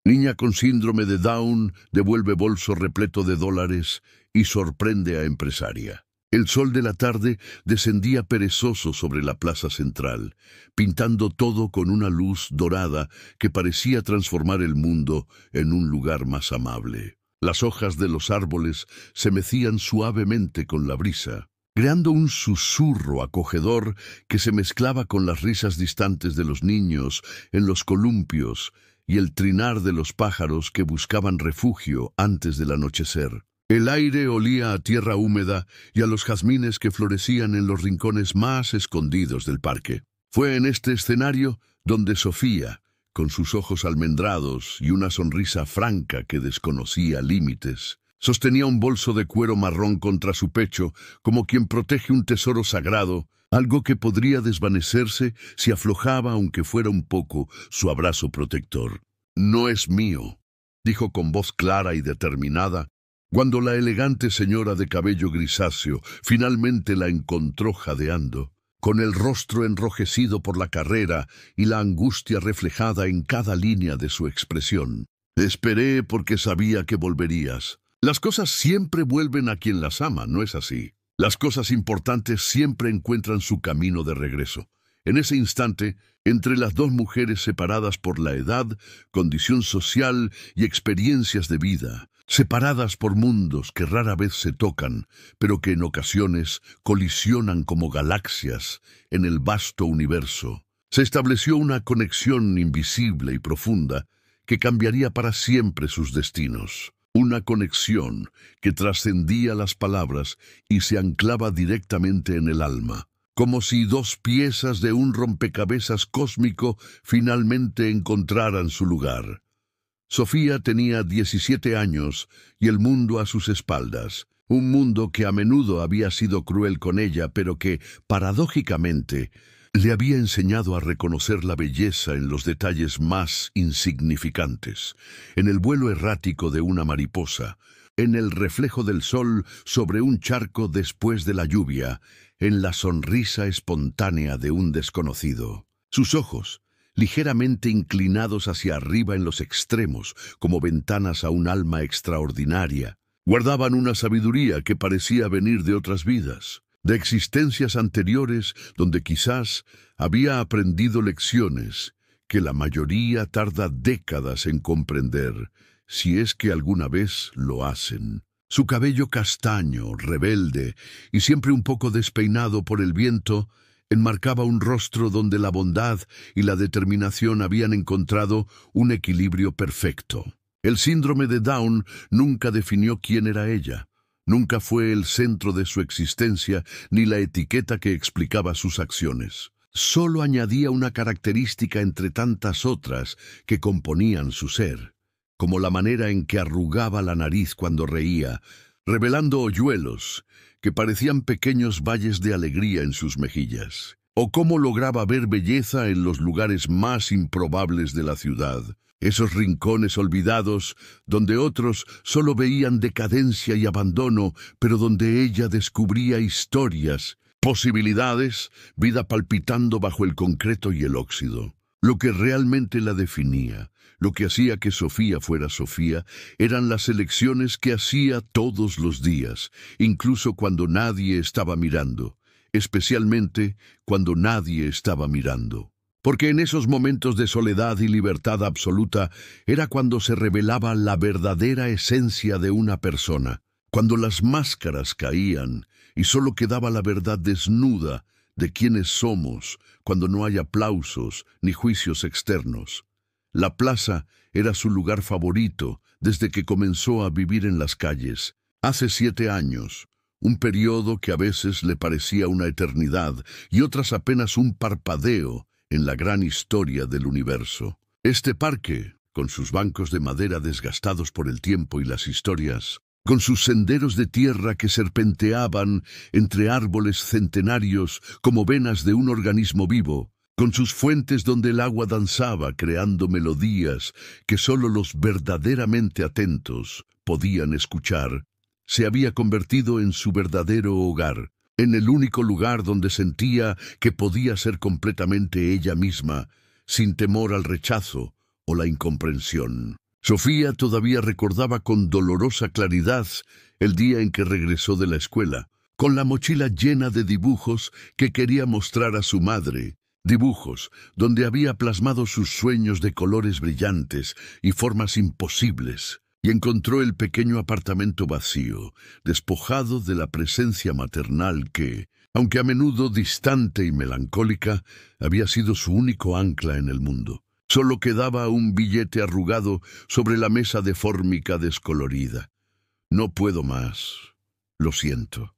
Niña con síndrome de Down devuelve bolso repleto de dólares y sorprende a empresaria. El sol de la tarde descendía perezoso sobre la plaza central, pintando todo con una luz dorada que parecía transformar el mundo en un lugar más amable. Las hojas de los árboles se mecían suavemente con la brisa, creando un susurro acogedor que se mezclaba con las risas distantes de los niños en los columpios y el trinar de los pájaros que buscaban refugio antes del anochecer. El aire olía a tierra húmeda y a los jazmines que florecían en los rincones más escondidos del parque. Fue en este escenario donde Sofía, con sus ojos almendrados y una sonrisa franca que desconocía límites, sostenía un bolso de cuero marrón contra su pecho, como quien protege un tesoro sagrado, algo que podría desvanecerse si aflojaba, aunque fuera un poco, su abrazo protector. «No es mío», dijo con voz clara y determinada, cuando la elegante señora de cabello grisáceo finalmente la encontró jadeando, con el rostro enrojecido por la carrera y la angustia reflejada en cada línea de su expresión. «Esperé porque sabía que volverías. Las cosas siempre vuelven a quien las ama, ¿no es así? Las cosas importantes siempre encuentran su camino de regreso». En ese instante, entre las dos mujeres separadas por la edad, condición social y experiencias de vida, separadas por mundos que rara vez se tocan, pero que en ocasiones colisionan como galaxias en el vasto universo, se estableció una conexión invisible y profunda que cambiaría para siempre sus destinos. Una conexión que trascendía las palabras y se anclaba directamente en el alma, como si dos piezas de un rompecabezas cósmico finalmente encontraran su lugar. Sofía tenía 17 años y el mundo a sus espaldas, un mundo que a menudo había sido cruel con ella, pero que, paradójicamente, le había enseñado a reconocer la belleza en los detalles más insignificantes, en el vuelo errático de una mariposa, en el reflejo del sol sobre un charco después de la lluvia, en la sonrisa espontánea de un desconocido. Sus ojos, ligeramente inclinados hacia arriba en los extremos, como ventanas a un alma extraordinaria, guardaban una sabiduría que parecía venir de otras vidas, de existencias anteriores donde quizás había aprendido lecciones que la mayoría tarda décadas en comprender, si es que alguna vez lo hacen. Su cabello castaño, rebelde y siempre un poco despeinado por el viento, enmarcaba un rostro donde la bondad y la determinación habían encontrado un equilibrio perfecto. El síndrome de Down nunca definió quién era ella. Nunca fue el centro de su existencia ni la etiqueta que explicaba sus acciones. Solo añadía una característica entre tantas otras que componían su ser, como la manera en que arrugaba la nariz cuando reía, revelando hoyuelos que parecían pequeños valles de alegría en sus mejillas, o cómo lograba ver belleza en los lugares más improbables de la ciudad, esos rincones olvidados donde otros solo veían decadencia y abandono, pero donde ella descubría historias, posibilidades, vida palpitando bajo el concreto y el óxido. Lo que realmente la definía, lo que hacía que Sofía fuera Sofía, eran las elecciones que hacía todos los días, incluso cuando nadie estaba mirando, especialmente cuando nadie estaba mirando. Porque en esos momentos de soledad y libertad absoluta era cuando se revelaba la verdadera esencia de una persona, cuando las máscaras caían y solo quedaba la verdad desnuda de quiénes somos, cuando no hay aplausos ni juicios externos. La plaza era su lugar favorito desde que comenzó a vivir en las calles. Hace 7 años, un periodo que a veces le parecía una eternidad y otras apenas un parpadeo en la gran historia del universo. Este parque, con sus bancos de madera desgastados por el tiempo y las historias, con sus senderos de tierra que serpenteaban entre árboles centenarios como venas de un organismo vivo, con sus fuentes donde el agua danzaba creando melodías que solo los verdaderamente atentos podían escuchar, se había convertido en su verdadero hogar, en el único lugar donde sentía que podía ser completamente ella misma, sin temor al rechazo o la incomprensión. Sofía todavía recordaba con dolorosa claridad el día en que regresó de la escuela, con la mochila llena de dibujos que quería mostrar a su madre. Dibujos donde había plasmado sus sueños de colores brillantes y formas imposibles, y encontró el pequeño apartamento vacío, despojado de la presencia maternal que, aunque a menudo distante y melancólica, había sido su único ancla en el mundo. Solo quedaba un billete arrugado sobre la mesa de fórmica descolorida. No puedo más. Lo siento.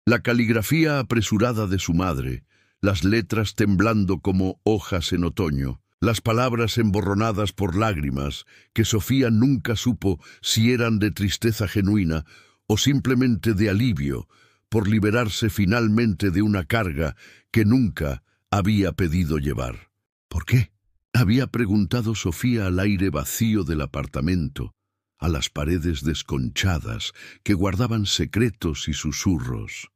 La caligrafía apresurada de su madre, las letras temblando como hojas en otoño, las palabras emborronadas por lágrimas que Sofía nunca supo si eran de tristeza genuina o simplemente de alivio por liberarse finalmente de una carga que nunca había pedido llevar. ¿Por qué?, había preguntado Sofía al aire vacío del apartamento, a las paredes desconchadas que guardaban secretos y susurros,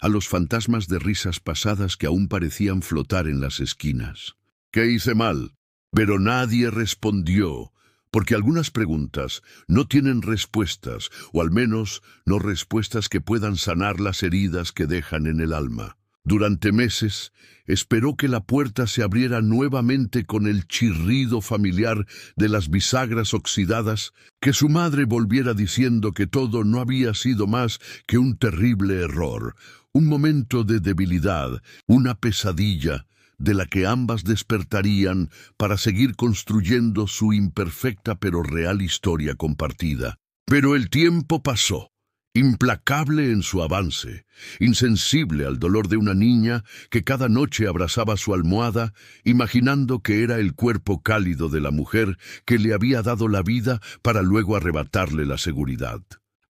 a los fantasmas de risas pasadas que aún parecían flotar en las esquinas. ¿Qué hice mal? Pero nadie respondió, porque algunas preguntas no tienen respuestas, o al menos no respuestas que puedan sanar las heridas que dejan en el alma. Durante meses esperó que la puerta se abriera nuevamente con el chirrido familiar de las bisagras oxidadas, que su madre volviera diciendo que todo no había sido más que un terrible error, un momento de debilidad, una pesadilla de la que ambas despertarían para seguir construyendo su imperfecta pero real historia compartida. Pero el tiempo pasó. Implacable en su avance, insensible al dolor de una niña que cada noche abrazaba su almohada, imaginando que era el cuerpo cálido de la mujer que le había dado la vida para luego arrebatarle la seguridad.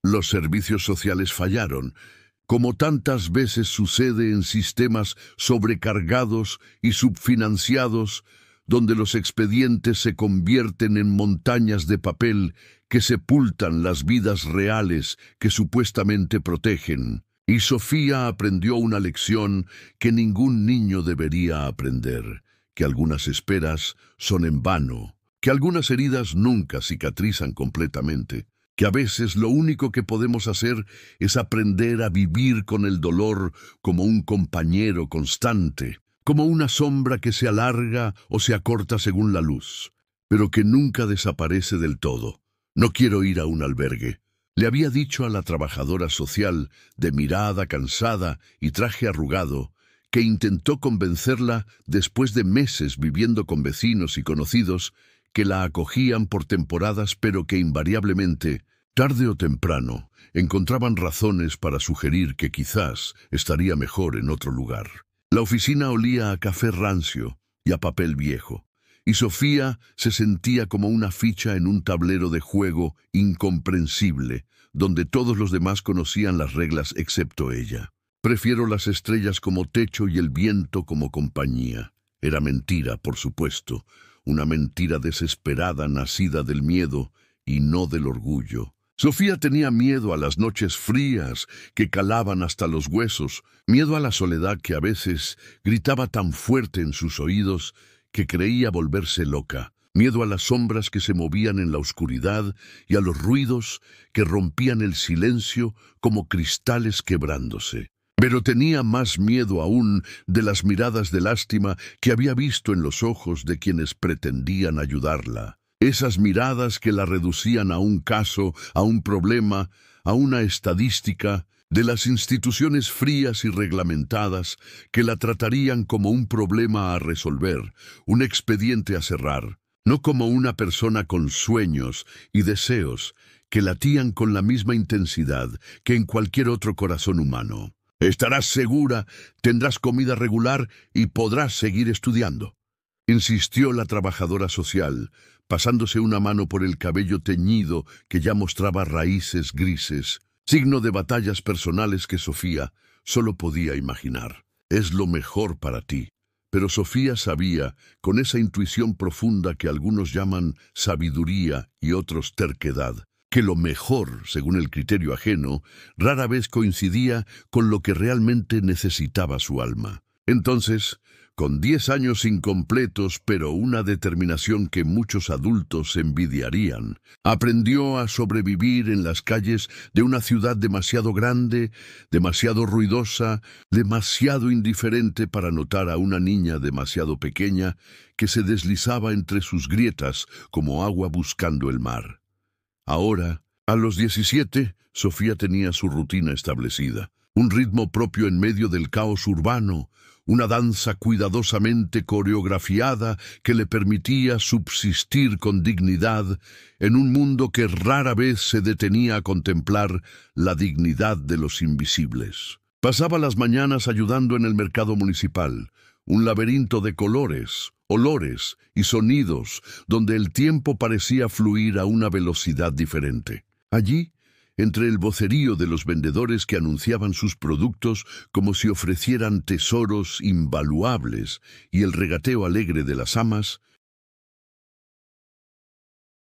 Los servicios sociales fallaron, como tantas veces sucede en sistemas sobrecargados y subfinanciados, donde los expedientes se convierten en montañas de papel que sepultan las vidas reales que supuestamente protegen. Y Sofía aprendió una lección que ningún niño debería aprender, que algunas esperas son en vano, que algunas heridas nunca cicatrizan completamente, que a veces lo único que podemos hacer es aprender a vivir con el dolor como un compañero constante, como una sombra que se alarga o se acorta según la luz, pero que nunca desaparece del todo. No quiero ir a un albergue, le había dicho a la trabajadora social, de mirada cansada y traje arrugado, que intentó convencerla después de meses viviendo con vecinos y conocidos que la acogían por temporadas, pero que invariablemente, tarde o temprano, encontraban razones para sugerir que quizás estaría mejor en otro lugar. La oficina olía a café rancio y a papel viejo, y Sofía se sentía como una ficha en un tablero de juego incomprensible, donde todos los demás conocían las reglas excepto ella. Prefiero las estrellas como techo y el viento como compañía. Era mentira, por supuesto, una mentira desesperada nacida del miedo y no del orgullo. Sofía tenía miedo a las noches frías que calaban hasta los huesos, miedo a la soledad que a veces gritaba tan fuerte en sus oídos que creía volverse loca, miedo a las sombras que se movían en la oscuridad y a los ruidos que rompían el silencio como cristales quebrándose. Pero tenía más miedo aún de las miradas de lástima que había visto en los ojos de quienes pretendían ayudarla. Esas miradas que la reducían a un caso, a un problema, a una estadística, de las instituciones frías y reglamentadas que la tratarían como un problema a resolver, un expediente a cerrar, no como una persona con sueños y deseos que latían con la misma intensidad que en cualquier otro corazón humano. Estarás segura, tendrás comida regular y podrás seguir estudiando, insistió la trabajadora social, pasándose una mano por el cabello teñido que ya mostraba raíces grises, signo de batallas personales que Sofía solo podía imaginar. Es lo mejor para ti. Pero Sofía sabía, con esa intuición profunda que algunos llaman sabiduría y otros terquedad, que lo mejor, según el criterio ajeno, rara vez coincidía con lo que realmente necesitaba su alma. Entonces, Con 10 años incompletos, pero una determinación que muchos adultos envidiarían, aprendió a sobrevivir en las calles de una ciudad demasiado grande, demasiado ruidosa, demasiado indiferente para notar a una niña demasiado pequeña que se deslizaba entre sus grietas como agua buscando el mar. Ahora, a los 17, Sofía tenía su rutina establecida, un ritmo propio en medio del caos urbano, una danza cuidadosamente coreografiada que le permitía subsistir con dignidad en un mundo que rara vez se detenía a contemplar la dignidad de los invisibles. Pasaba las mañanas ayudando en el mercado municipal, un laberinto de colores, olores y sonidos donde el tiempo parecía fluir a una velocidad diferente. Allí, entre el vocerío de los vendedores que anunciaban sus productos como si ofrecieran tesoros invaluables y el regateo alegre de las amas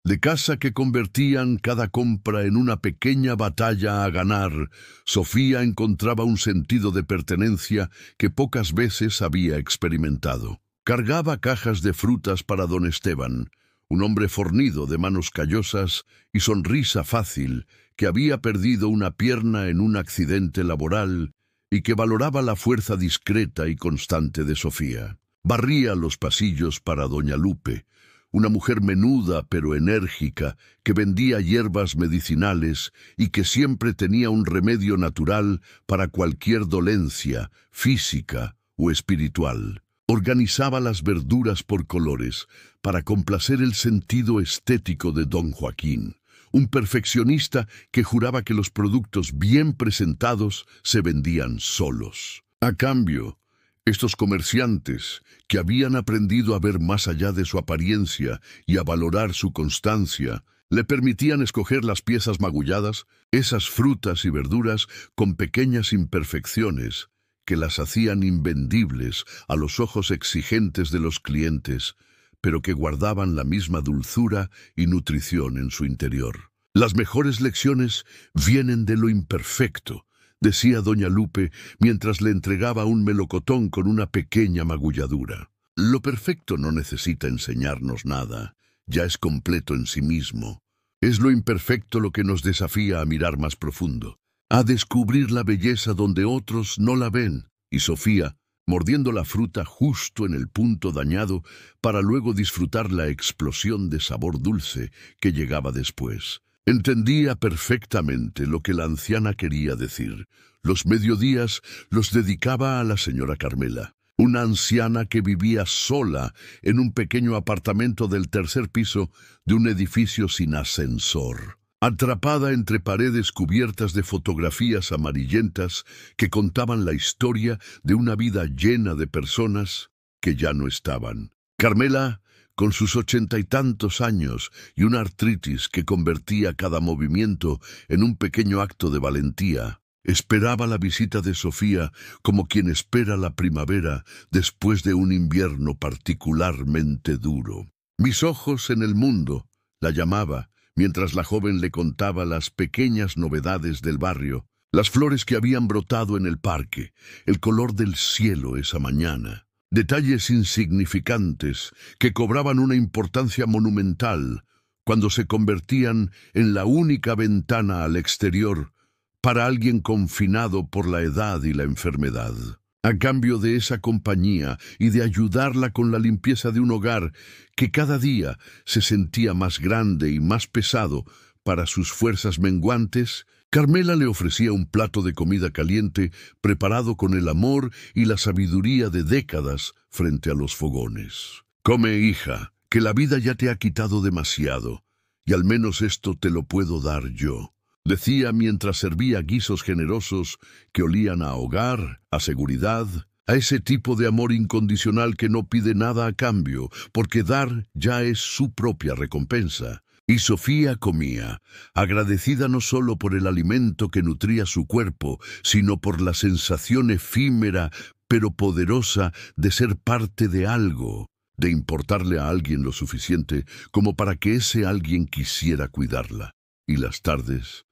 de casa que convertían cada compra en una pequeña batalla a ganar, Sofía encontraba un sentido de pertenencia que pocas veces había experimentado. Cargaba cajas de frutas para don Esteban, un hombre fornido de manos callosas y sonrisa fácil, que había perdido una pierna en un accidente laboral y que valoraba la fuerza discreta y constante de Sofía. Barría los pasillos para doña Lupe, una mujer menuda pero enérgica que vendía hierbas medicinales y que siempre tenía un remedio natural para cualquier dolencia, física o espiritual. Organizaba las verduras por colores para complacer el sentido estético de don Joaquín, un perfeccionista que juraba que los productos bien presentados se vendían solos. A cambio, estos comerciantes, que habían aprendido a ver más allá de su apariencia y a valorar su constancia, le permitían escoger las piezas magulladas, esas frutas y verduras con pequeñas imperfecciones que las hacían invendibles a los ojos exigentes de los clientes, pero que guardaban la misma dulzura y nutrición en su interior. Las mejores lecciones vienen de lo imperfecto, decía doña Lupe mientras le entregaba un melocotón con una pequeña magulladura. Lo perfecto no necesita enseñarnos nada, ya es completo en sí mismo. Es lo imperfecto lo que nos desafía a mirar más profundo, a descubrir la belleza donde otros no la ven. Y Sofía, mordiendo la fruta justo en el punto dañado, para luego disfrutar la explosión de sabor dulce que llegaba después. Entendía perfectamente lo que la anciana quería decir. Los mediodías los dedicaba a la señora Carmela, una anciana que vivía sola en un pequeño apartamento del tercer piso de un edificio sin ascensor, atrapada entre paredes cubiertas de fotografías amarillentas que contaban la historia de una vida llena de personas que ya no estaban. Carmela, con sus 80 y tantos años y una artritis que convertía cada movimiento en un pequeño acto de valentía, esperaba la visita de Sofía como quien espera la primavera después de un invierno particularmente duro. «Mis ojos en el mundo», la llamaba, mientras la joven le contaba las pequeñas novedades del barrio, las flores que habían brotado en el parque, el color del cielo esa mañana. Detalles insignificantes que cobraban una importancia monumental cuando se convertían en la única ventana al exterior para alguien confinado por la edad y la enfermedad. A cambio de esa compañía y de ayudarla con la limpieza de un hogar que cada día se sentía más grande y más pesado para sus fuerzas menguantes, Carmela le ofrecía un plato de comida caliente preparado con el amor y la sabiduría de décadas frente a los fogones. «Come, hija, que la vida ya te ha quitado demasiado, y al menos esto te lo puedo dar yo», decía mientras servía guisos generosos que olían a hogar, a seguridad, a ese tipo de amor incondicional que no pide nada a cambio, porque dar ya es su propia recompensa. Y Sofía comía, agradecida no solo por el alimento que nutría su cuerpo, sino por la sensación efímera pero poderosa de ser parte de algo, de importarle a alguien lo suficiente como para que ese alguien quisiera cuidarla. Y las tardes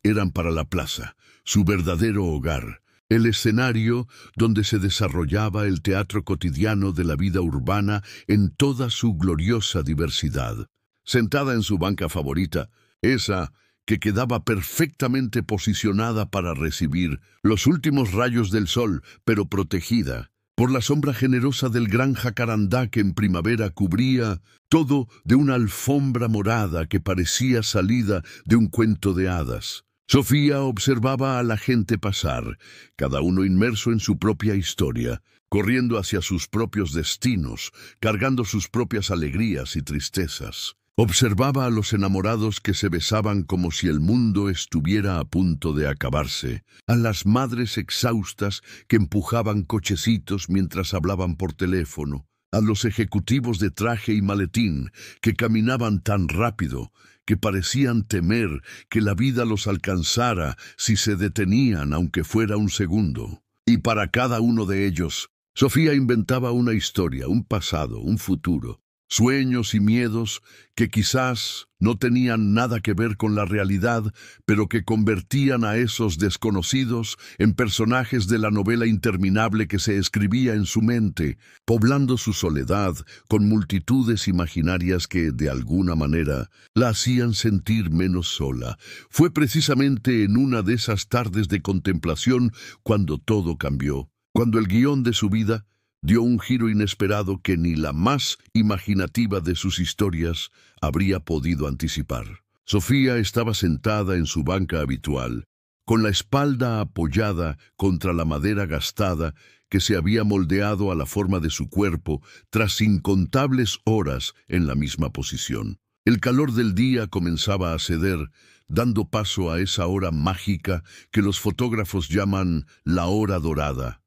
eran para la plaza, su verdadero hogar, el escenario donde se desarrollaba el teatro cotidiano de la vida urbana en toda su gloriosa diversidad. Sentada en su banca favorita, esa que quedaba perfectamente posicionada para recibir los últimos rayos del sol, pero protegida por la sombra generosa del gran jacarandá que en primavera cubría todo de una alfombra morada que parecía salida de un cuento de hadas. Sofía observaba a la gente pasar, cada uno inmerso en su propia historia, corriendo hacia sus propios destinos, cargando sus propias alegrías y tristezas. Observaba a los enamorados que se besaban como si el mundo estuviera a punto de acabarse, a las madres exhaustas que empujaban cochecitos mientras hablaban por teléfono, a los ejecutivos de traje y maletín que caminaban tan rápido que parecían temer que la vida los alcanzara si se detenían aunque fuera un segundo. Y para cada uno de ellos, Sofía inventaba una historia, un pasado, un futuro. Sueños y miedos que quizás no tenían nada que ver con la realidad, pero que convertían a esos desconocidos en personajes de la novela interminable que se escribía en su mente, poblando su soledad con multitudes imaginarias que, de alguna manera, la hacían sentir menos sola. Fue precisamente en una de esas tardes de contemplación cuando todo cambió, cuando el guión de su vida dio un giro inesperado que ni la más imaginativa de sus historias habría podido anticipar. Sofía estaba sentada en su banca habitual, con la espalda apoyada contra la madera gastada que se había moldeado a la forma de su cuerpo tras incontables horas en la misma posición. El calor del día comenzaba a ceder, dando paso a esa hora mágica que los fotógrafos llaman la hora dorada,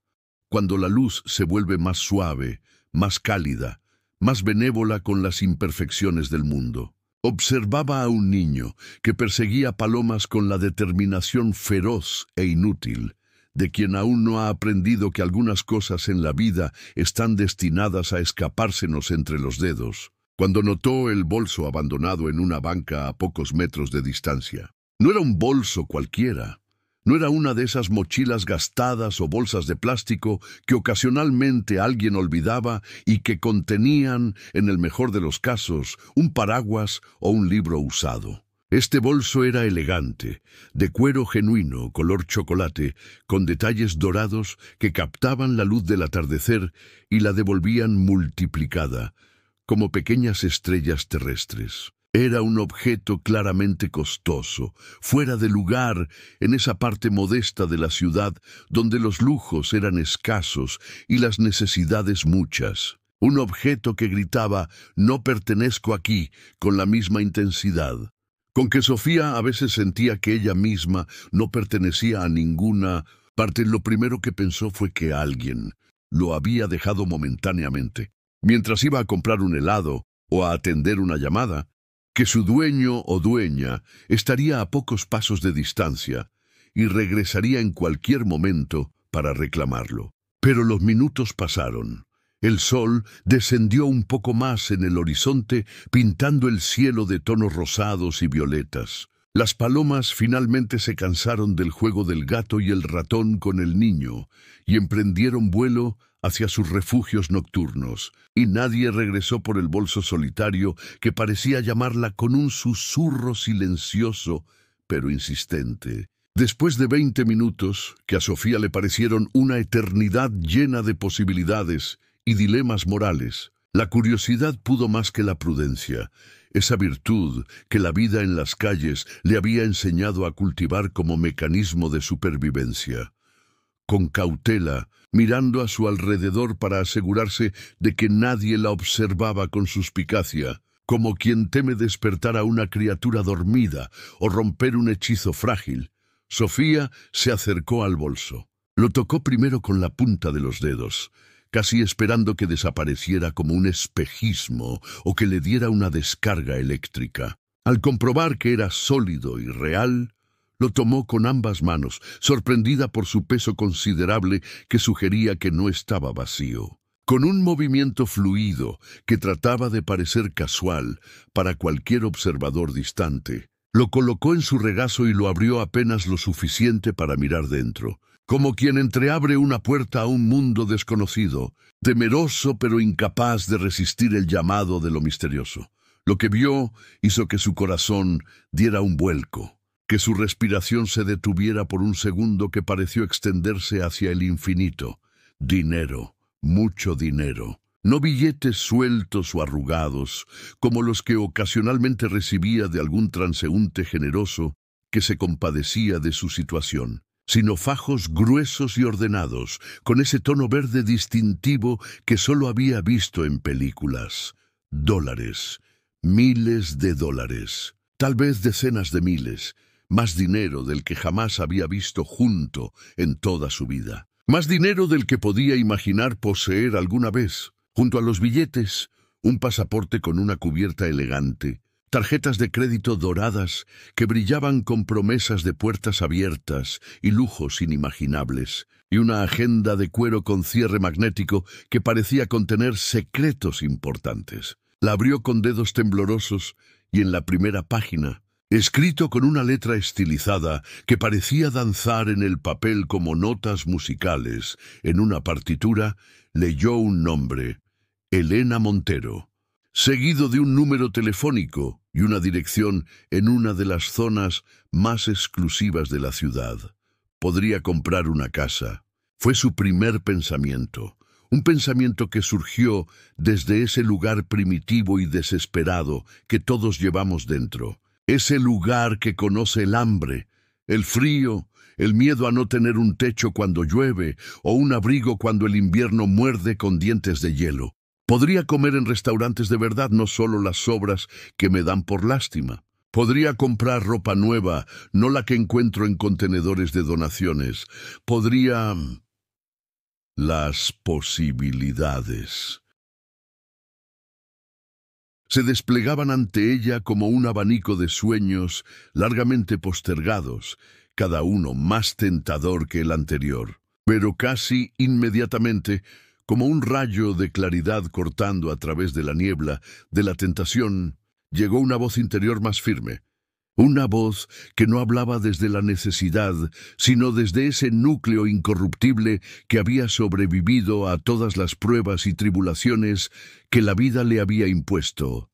cuando la luz se vuelve más suave, más cálida, más benévola con las imperfecciones del mundo. Observaba a un niño que perseguía palomas con la determinación feroz e inútil, de quien aún no ha aprendido que algunas cosas en la vida están destinadas a escapársenos entre los dedos, cuando notó el bolso abandonado en una banca a pocos metros de distancia. No era un bolso cualquiera. No era una de esas mochilas gastadas o bolsas de plástico que ocasionalmente alguien olvidaba y que contenían, en el mejor de los casos, un paraguas o un libro usado. Este bolso era elegante, de cuero genuino, color chocolate, con detalles dorados que captaban la luz del atardecer y la devolvían multiplicada, como pequeñas estrellas terrestres. Era un objeto claramente costoso, fuera de lugar en esa parte modesta de la ciudad donde los lujos eran escasos y las necesidades muchas. Un objeto que gritaba «No pertenezco aquí» con la misma intensidad, con que Sofía a veces sentía que ella misma no pertenecía a ninguna parte. Lo primero que pensó fue que alguien lo había dejado momentáneamente, mientras iba a comprar un helado o a atender una llamada, que su dueño o dueña estaría a pocos pasos de distancia y regresaría en cualquier momento para reclamarlo. Pero los minutos pasaron. El sol descendió un poco más en el horizonte, pintando el cielo de tonos rosados y violetas. Las palomas finalmente se cansaron del juego del gato y el ratón con el niño y emprendieron vuelo hacia sus refugios nocturnos, y nadie regresó por el bolso solitario que parecía llamarla con un susurro silencioso pero insistente. Después de 20 minutos, que a Sofía le parecieron una eternidad llena de posibilidades y dilemas morales, la curiosidad pudo más que la prudencia, esa virtud que la vida en las calles le había enseñado a cultivar como mecanismo de supervivencia. Con cautela, mirando a su alrededor para asegurarse de que nadie la observaba con suspicacia, como quien teme despertar a una criatura dormida o romper un hechizo frágil, Sofía se acercó al bolso. Lo tocó primero con la punta de los dedos, casi esperando que desapareciera como un espejismo o que le diera una descarga eléctrica. Al comprobar que era sólido y real, lo tomó con ambas manos, sorprendida por su peso considerable que sugería que no estaba vacío. Con un movimiento fluido que trataba de parecer casual para cualquier observador distante, lo colocó en su regazo y lo abrió apenas lo suficiente para mirar dentro. como quien entreabre una puerta a un mundo desconocido, temeroso pero incapaz de resistir el llamado de lo misterioso. Lo que vio hizo que su corazón diera un vuelco, que su respiración se detuviera por un segundo que pareció extenderse hacia el infinito. Dinero, mucho dinero. No billetes sueltos o arrugados, como los que ocasionalmente recibía de algún transeúnte generoso que se compadecía de su situación, sino fajos gruesos y ordenados, con ese tono verde distintivo que solo había visto en películas. Dólares, miles de dólares, tal vez decenas de miles, más dinero del que jamás había visto junto en toda su vida. Más dinero del que podía imaginar poseer alguna vez. Junto a los billetes, un pasaporte con una cubierta elegante, tarjetas de crédito doradas que brillaban con promesas de puertas abiertas y lujos inimaginables, y una agenda de cuero con cierre magnético que parecía contener secretos importantes. La abrió con dedos temblorosos y en la primera página, escrito con una letra estilizada que parecía danzar en el papel como notas musicales en una partitura, leyó un nombre: Elena Montero, seguido de un número telefónico y una dirección en una de las zonas más exclusivas de la ciudad. Podría comprar una casa. Fue su primer pensamiento, un pensamiento que surgió desde ese lugar primitivo y desesperado que todos llevamos dentro. Ese lugar que conoce el hambre, el frío, el miedo a no tener un techo cuando llueve o un abrigo cuando el invierno muerde con dientes de hielo. Podría comer en restaurantes de verdad, no solo las sobras que me dan por lástima. Podría comprar ropa nueva, no la que encuentro en contenedores de donaciones. Podría... Las posibilidades se desplegaban ante ella como un abanico de sueños largamente postergados, cada uno más tentador que el anterior. Pero casi inmediatamente, como un rayo de claridad cortando a través de la niebla de la tentación, llegó una voz interior más firme. Una voz que no hablaba desde la necesidad, sino desde ese núcleo incorruptible que había sobrevivido a todas las pruebas y tribulaciones que la vida le había impuesto.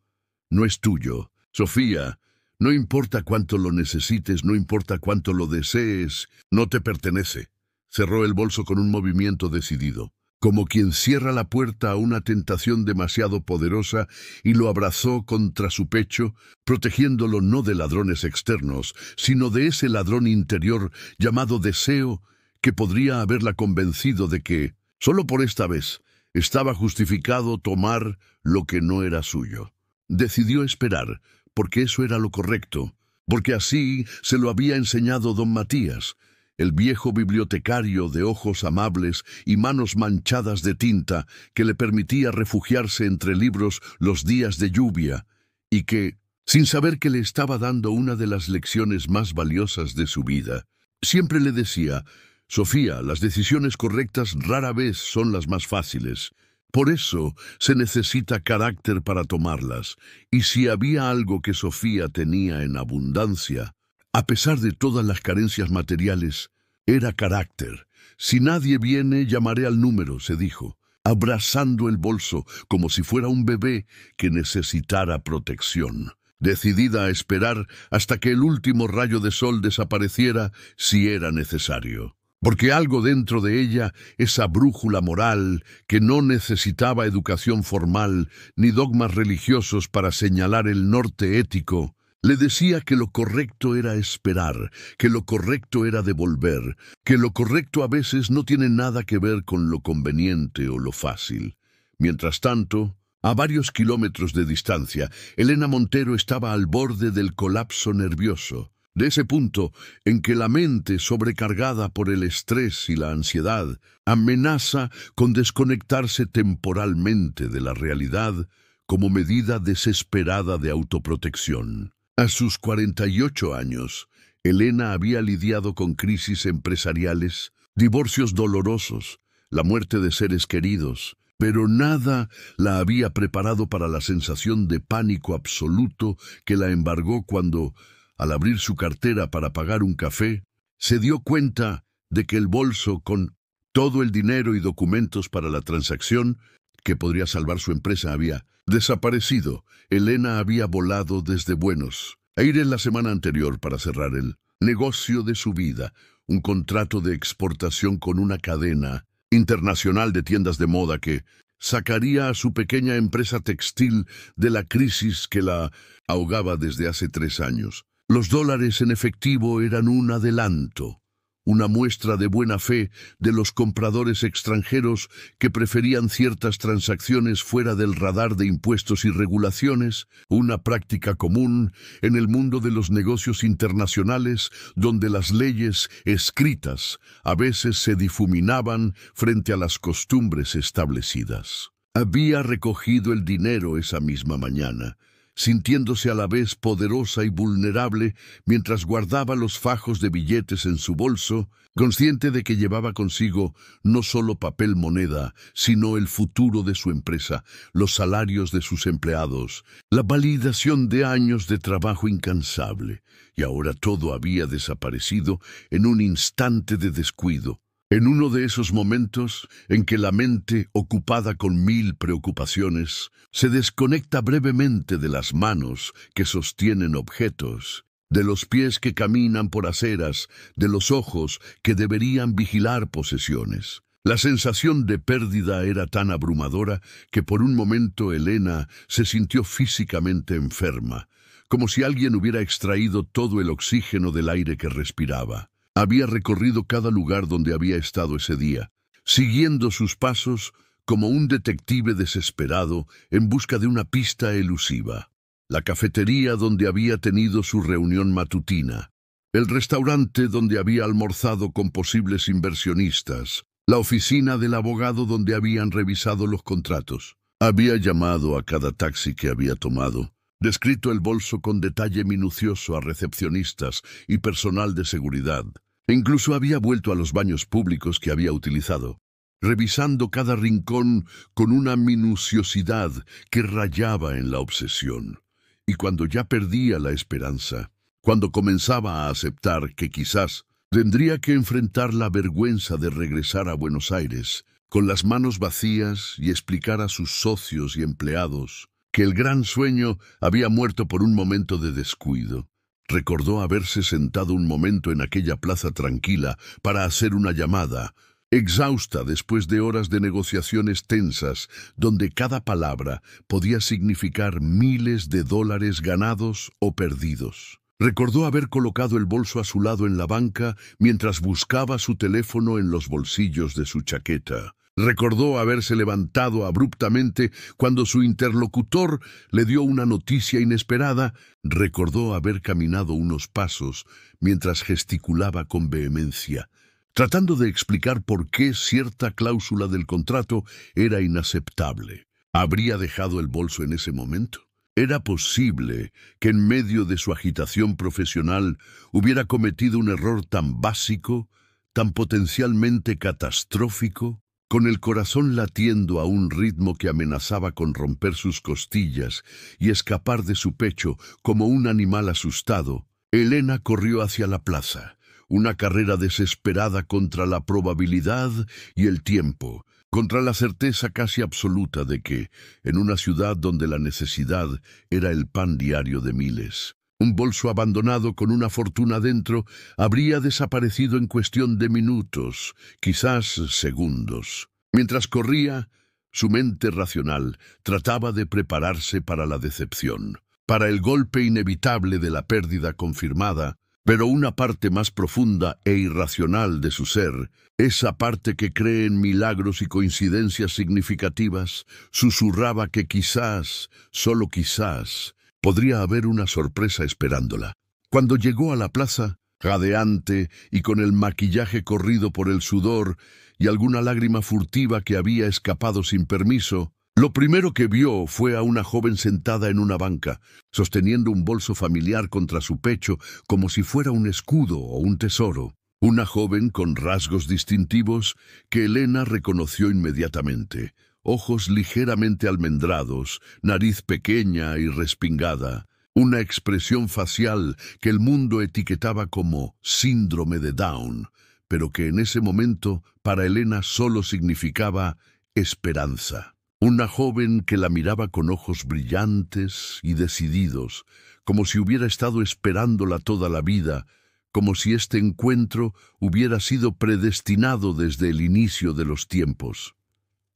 No es tuyo, Sofía. No importa cuánto lo necesites, no importa cuánto lo desees, no te pertenece. Cerró el bolso con un movimiento decidido, como quien cierra la puerta a una tentación demasiado poderosa, y lo abrazó contra su pecho, protegiéndolo no de ladrones externos, sino de ese ladrón interior llamado deseo, que podría haberla convencido de que, solo por esta vez, estaba justificado tomar lo que no era suyo. Decidió esperar, porque eso era lo correcto, porque así se lo había enseñado don Matías, el viejo bibliotecario de ojos amables y manos manchadas de tinta que le permitía refugiarse entre libros los días de lluvia, y que, sin saber que le estaba dando una de las lecciones más valiosas de su vida, siempre le decía: Sofía, las decisiones correctas rara vez son las más fáciles. Por eso se necesita carácter para tomarlas, y si había algo que Sofía tenía en abundancia, a pesar de todas las carencias materiales, era carácter. Si nadie viene, llamaré al número, se dijo, abrazando el bolso como si fuera un bebé que necesitara protección, decidida a esperar hasta que el último rayo de sol desapareciera si era necesario. Porque algo dentro de ella, esa brújula moral que no necesitaba educación formal ni dogmas religiosos para señalar el norte ético, le decía que lo correcto era esperar, que lo correcto era devolver, que lo correcto a veces no tiene nada que ver con lo conveniente o lo fácil. Mientras tanto, a varios kilómetros de distancia, Elena Montero estaba al borde del colapso nervioso, de ese punto en que la mente, sobrecargada por el estrés y la ansiedad, amenaza con desconectarse temporalmente de la realidad como medida desesperada de autoprotección. A sus 48 años, Elena había lidiado con crisis empresariales, divorcios dolorosos, la muerte de seres queridos, pero nada la había preparado para la sensación de pánico absoluto que la embargó cuando, al abrir su cartera para pagar un café, se dio cuenta de que el bolso con todo el dinero y documentos para la transacción que podría salvar su empresa había desaparecido. Elena había volado desde Buenos Aires la semana anterior para cerrar el negocio de su vida, un contrato de exportación con una cadena internacional de tiendas de moda que sacaría a su pequeña empresa textil de la crisis que la ahogaba desde hace 3 años. Los dólares en efectivo eran un adelanto, una muestra de buena fe de los compradores extranjeros que preferían ciertas transacciones fuera del radar de impuestos y regulaciones, una práctica común en el mundo de los negocios internacionales donde las leyes escritas a veces se difuminaban frente a las costumbres establecidas. Había recogido el dinero esa misma mañana, sintiéndose a la vez poderosa y vulnerable mientras guardaba los fajos de billetes en su bolso, consciente de que llevaba consigo no solo papel moneda, sino el futuro de su empresa, los salarios de sus empleados, la validación de años de trabajo incansable. Y ahora todo había desaparecido en un instante de descuido. En uno de esos momentos en que la mente, ocupada con 1000 preocupaciones, se desconecta brevemente de las manos que sostienen objetos, de los pies que caminan por aceras, de los ojos que deberían vigilar posesiones. La sensación de pérdida era tan abrumadora que por un momento Elena se sintió físicamente enferma, como si alguien hubiera extraído todo el oxígeno del aire que respiraba. Había recorrido cada lugar donde había estado ese día, siguiendo sus pasos como un detective desesperado en busca de una pista elusiva. La cafetería donde había tenido su reunión matutina, el restaurante donde había almorzado con posibles inversionistas, la oficina del abogado donde habían revisado los contratos. Había llamado a cada taxi que había tomado, descrito el bolso con detalle minucioso a recepcionistas y personal de seguridad, e incluso había vuelto a los baños públicos que había utilizado, revisando cada rincón con una minuciosidad que rayaba en la obsesión. Y cuando ya perdía la esperanza, cuando comenzaba a aceptar que quizás tendría que enfrentar la vergüenza de regresar a Buenos Aires con las manos vacías y explicar a sus socios y empleados que el gran sueño había muerto por un momento de descuido, recordó haberse sentado un momento en aquella plaza tranquila para hacer una llamada, exhausta después de horas de negociaciones tensas, donde cada palabra podía significar miles de dólares ganados o perdidos. Recordó haber colocado el bolso a su lado en la banca mientras buscaba su teléfono en los bolsillos de su chaqueta. Recordó haberse levantado abruptamente cuando su interlocutor le dio una noticia inesperada. Recordó haber caminado unos pasos mientras gesticulaba con vehemencia, tratando de explicar por qué cierta cláusula del contrato era inaceptable. ¿Habría dejado el bolso en ese momento? ¿Era posible que en medio de su agitación profesional hubiera cometido un error tan básico, tan potencialmente catastrófico? Con el corazón latiendo a un ritmo que amenazaba con romper sus costillas y escapar de su pecho como un animal asustado, Elena corrió hacia la plaza, una carrera desesperada contra la probabilidad y el tiempo, contra la certeza casi absoluta de que, en una ciudad donde la necesidad era el pan diario de miles, un bolso abandonado con una fortuna dentro habría desaparecido en cuestión de minutos, quizás segundos. Mientras corría, su mente racional trataba de prepararse para la decepción, para el golpe inevitable de la pérdida confirmada, pero una parte más profunda e irracional de su ser, esa parte que cree en milagros y coincidencias significativas, susurraba que quizás, solo quizás, podría haber una sorpresa esperándola. Cuando llegó a la plaza, jadeante y con el maquillaje corrido por el sudor y alguna lágrima furtiva que había escapado sin permiso, lo primero que vio fue a una joven sentada en una banca, sosteniendo un bolso familiar contra su pecho como si fuera un escudo o un tesoro. Una joven con rasgos distintivos que Elena reconoció inmediatamente. Ojos ligeramente almendrados, nariz pequeña y respingada, una expresión facial que el mundo etiquetaba como síndrome de Down, pero que en ese momento para Elena solo significaba esperanza. Una joven que la miraba con ojos brillantes y decididos, como si hubiera estado esperándola toda la vida, como si este encuentro hubiera sido predestinado desde el inicio de los tiempos.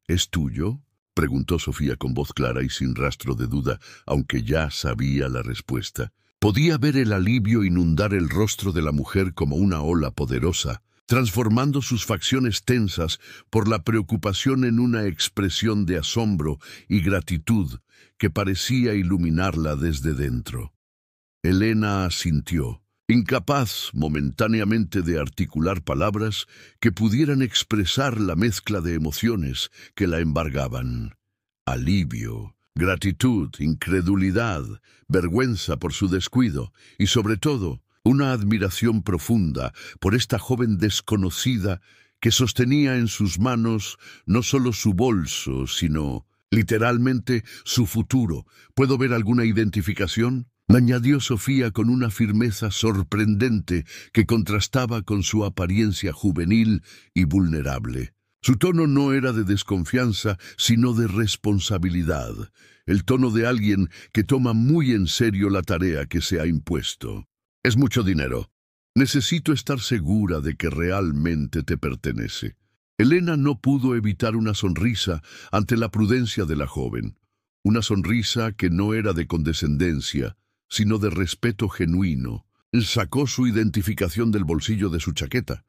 ¿Es tuyo?, preguntó Sofía con voz clara y sin rastro de duda, aunque ya sabía la respuesta. Podía ver el alivio inundar el rostro de la mujer como una ola poderosa, transformando sus facciones tensas por la preocupación en una expresión de asombro y gratitud que parecía iluminarla desde dentro. Elena asintió, incapaz momentáneamente de articular palabras que pudieran expresar la mezcla de emociones que la embargaban. Alivio, gratitud, incredulidad, vergüenza por su descuido y, sobre todo, una admiración profunda por esta joven desconocida que sostenía en sus manos no solo su bolso, sino, literalmente, su futuro. ¿Puedo ver alguna identificación?, añadió Sofía con una firmeza sorprendente que contrastaba con su apariencia juvenil y vulnerable. Su tono no era de desconfianza, sino de responsabilidad, el tono de alguien que toma muy en serio la tarea que se ha impuesto. Es mucho dinero. Necesito estar segura de que realmente te pertenece. Elena no pudo evitar una sonrisa ante la prudencia de la joven, una sonrisa que no era de condescendencia, sino de respeto genuino. Sacó su identificación del bolsillo de su chaqueta,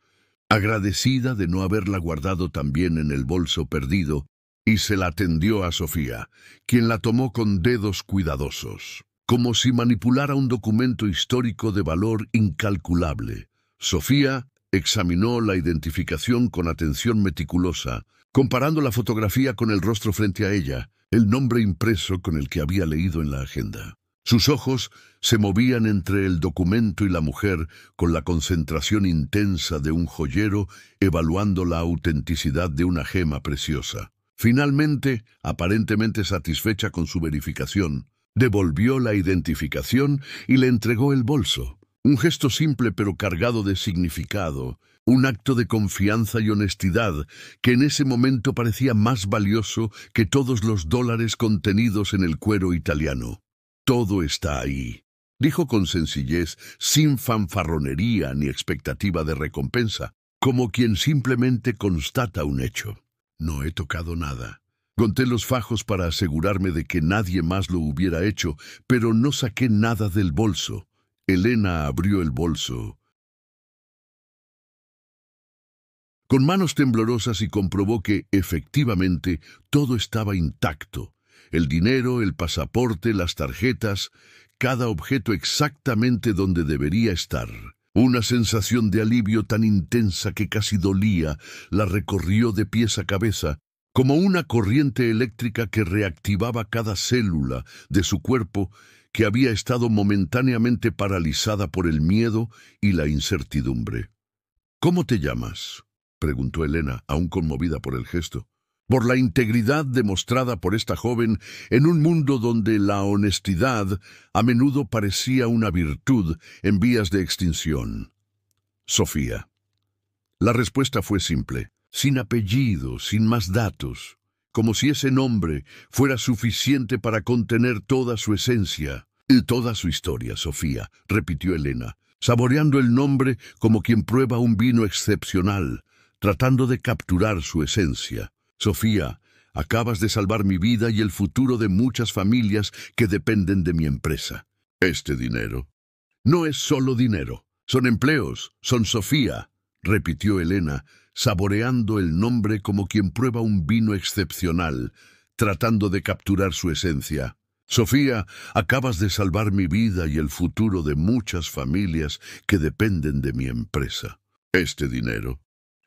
agradecida de no haberla guardado también en el bolso perdido, y se la tendió a Sofía, quien la tomó con dedos cuidadosos, como si manipulara un documento histórico de valor incalculable. Sofía examinó la identificación con atención meticulosa, comparando la fotografía con el rostro frente a ella, el nombre impreso con el que había leído en la agenda. Sus ojos se movían entre el documento y la mujer con la concentración intensa de un joyero evaluando la autenticidad de una gema preciosa. Finalmente, aparentemente satisfecha con su verificación, devolvió la identificación y le entregó el bolso. Un gesto simple pero cargado de significado, un acto de confianza y honestidad que en ese momento parecía más valioso que todos los dólares contenidos en el cuero italiano. Todo está ahí, dijo con sencillez, sin fanfarronería ni expectativa de recompensa, como quien simplemente constata un hecho. No he tocado nada. Conté los fajos para asegurarme de que nadie más lo hubiera hecho, pero no saqué nada del bolso. Elena abrió el bolso con manos temblorosas y comprobó que, efectivamente, todo estaba intacto. El dinero, el pasaporte, las tarjetas, cada objeto exactamente donde debería estar. Una sensación de alivio tan intensa que casi dolía la recorrió de pies a cabeza, como una corriente eléctrica que reactivaba cada célula de su cuerpo que había estado momentáneamente paralizada por el miedo y la incertidumbre. «¿Cómo te llamas?», preguntó Elena, aún conmovida por el gesto. Por la integridad demostrada por esta joven en un mundo donde la honestidad a menudo parecía una virtud en vías de extinción. Sofía. La respuesta fue simple, sin apellido, sin más datos, como si ese nombre fuera suficiente para contener toda su esencia y toda su historia. Sofía, repitió Elena, saboreando el nombre como quien prueba un vino excepcional, tratando de capturar su esencia. Sofía, acabas de salvar mi vida y el futuro de muchas familias que dependen de mi empresa. Este dinero no es solo dinero, son empleos, son Sofía, repitió Elena, saboreando el nombre como quien prueba un vino excepcional, tratando de capturar su esencia. Sofía, acabas de salvar mi vida y el futuro de muchas familias que dependen de mi empresa. Este dinero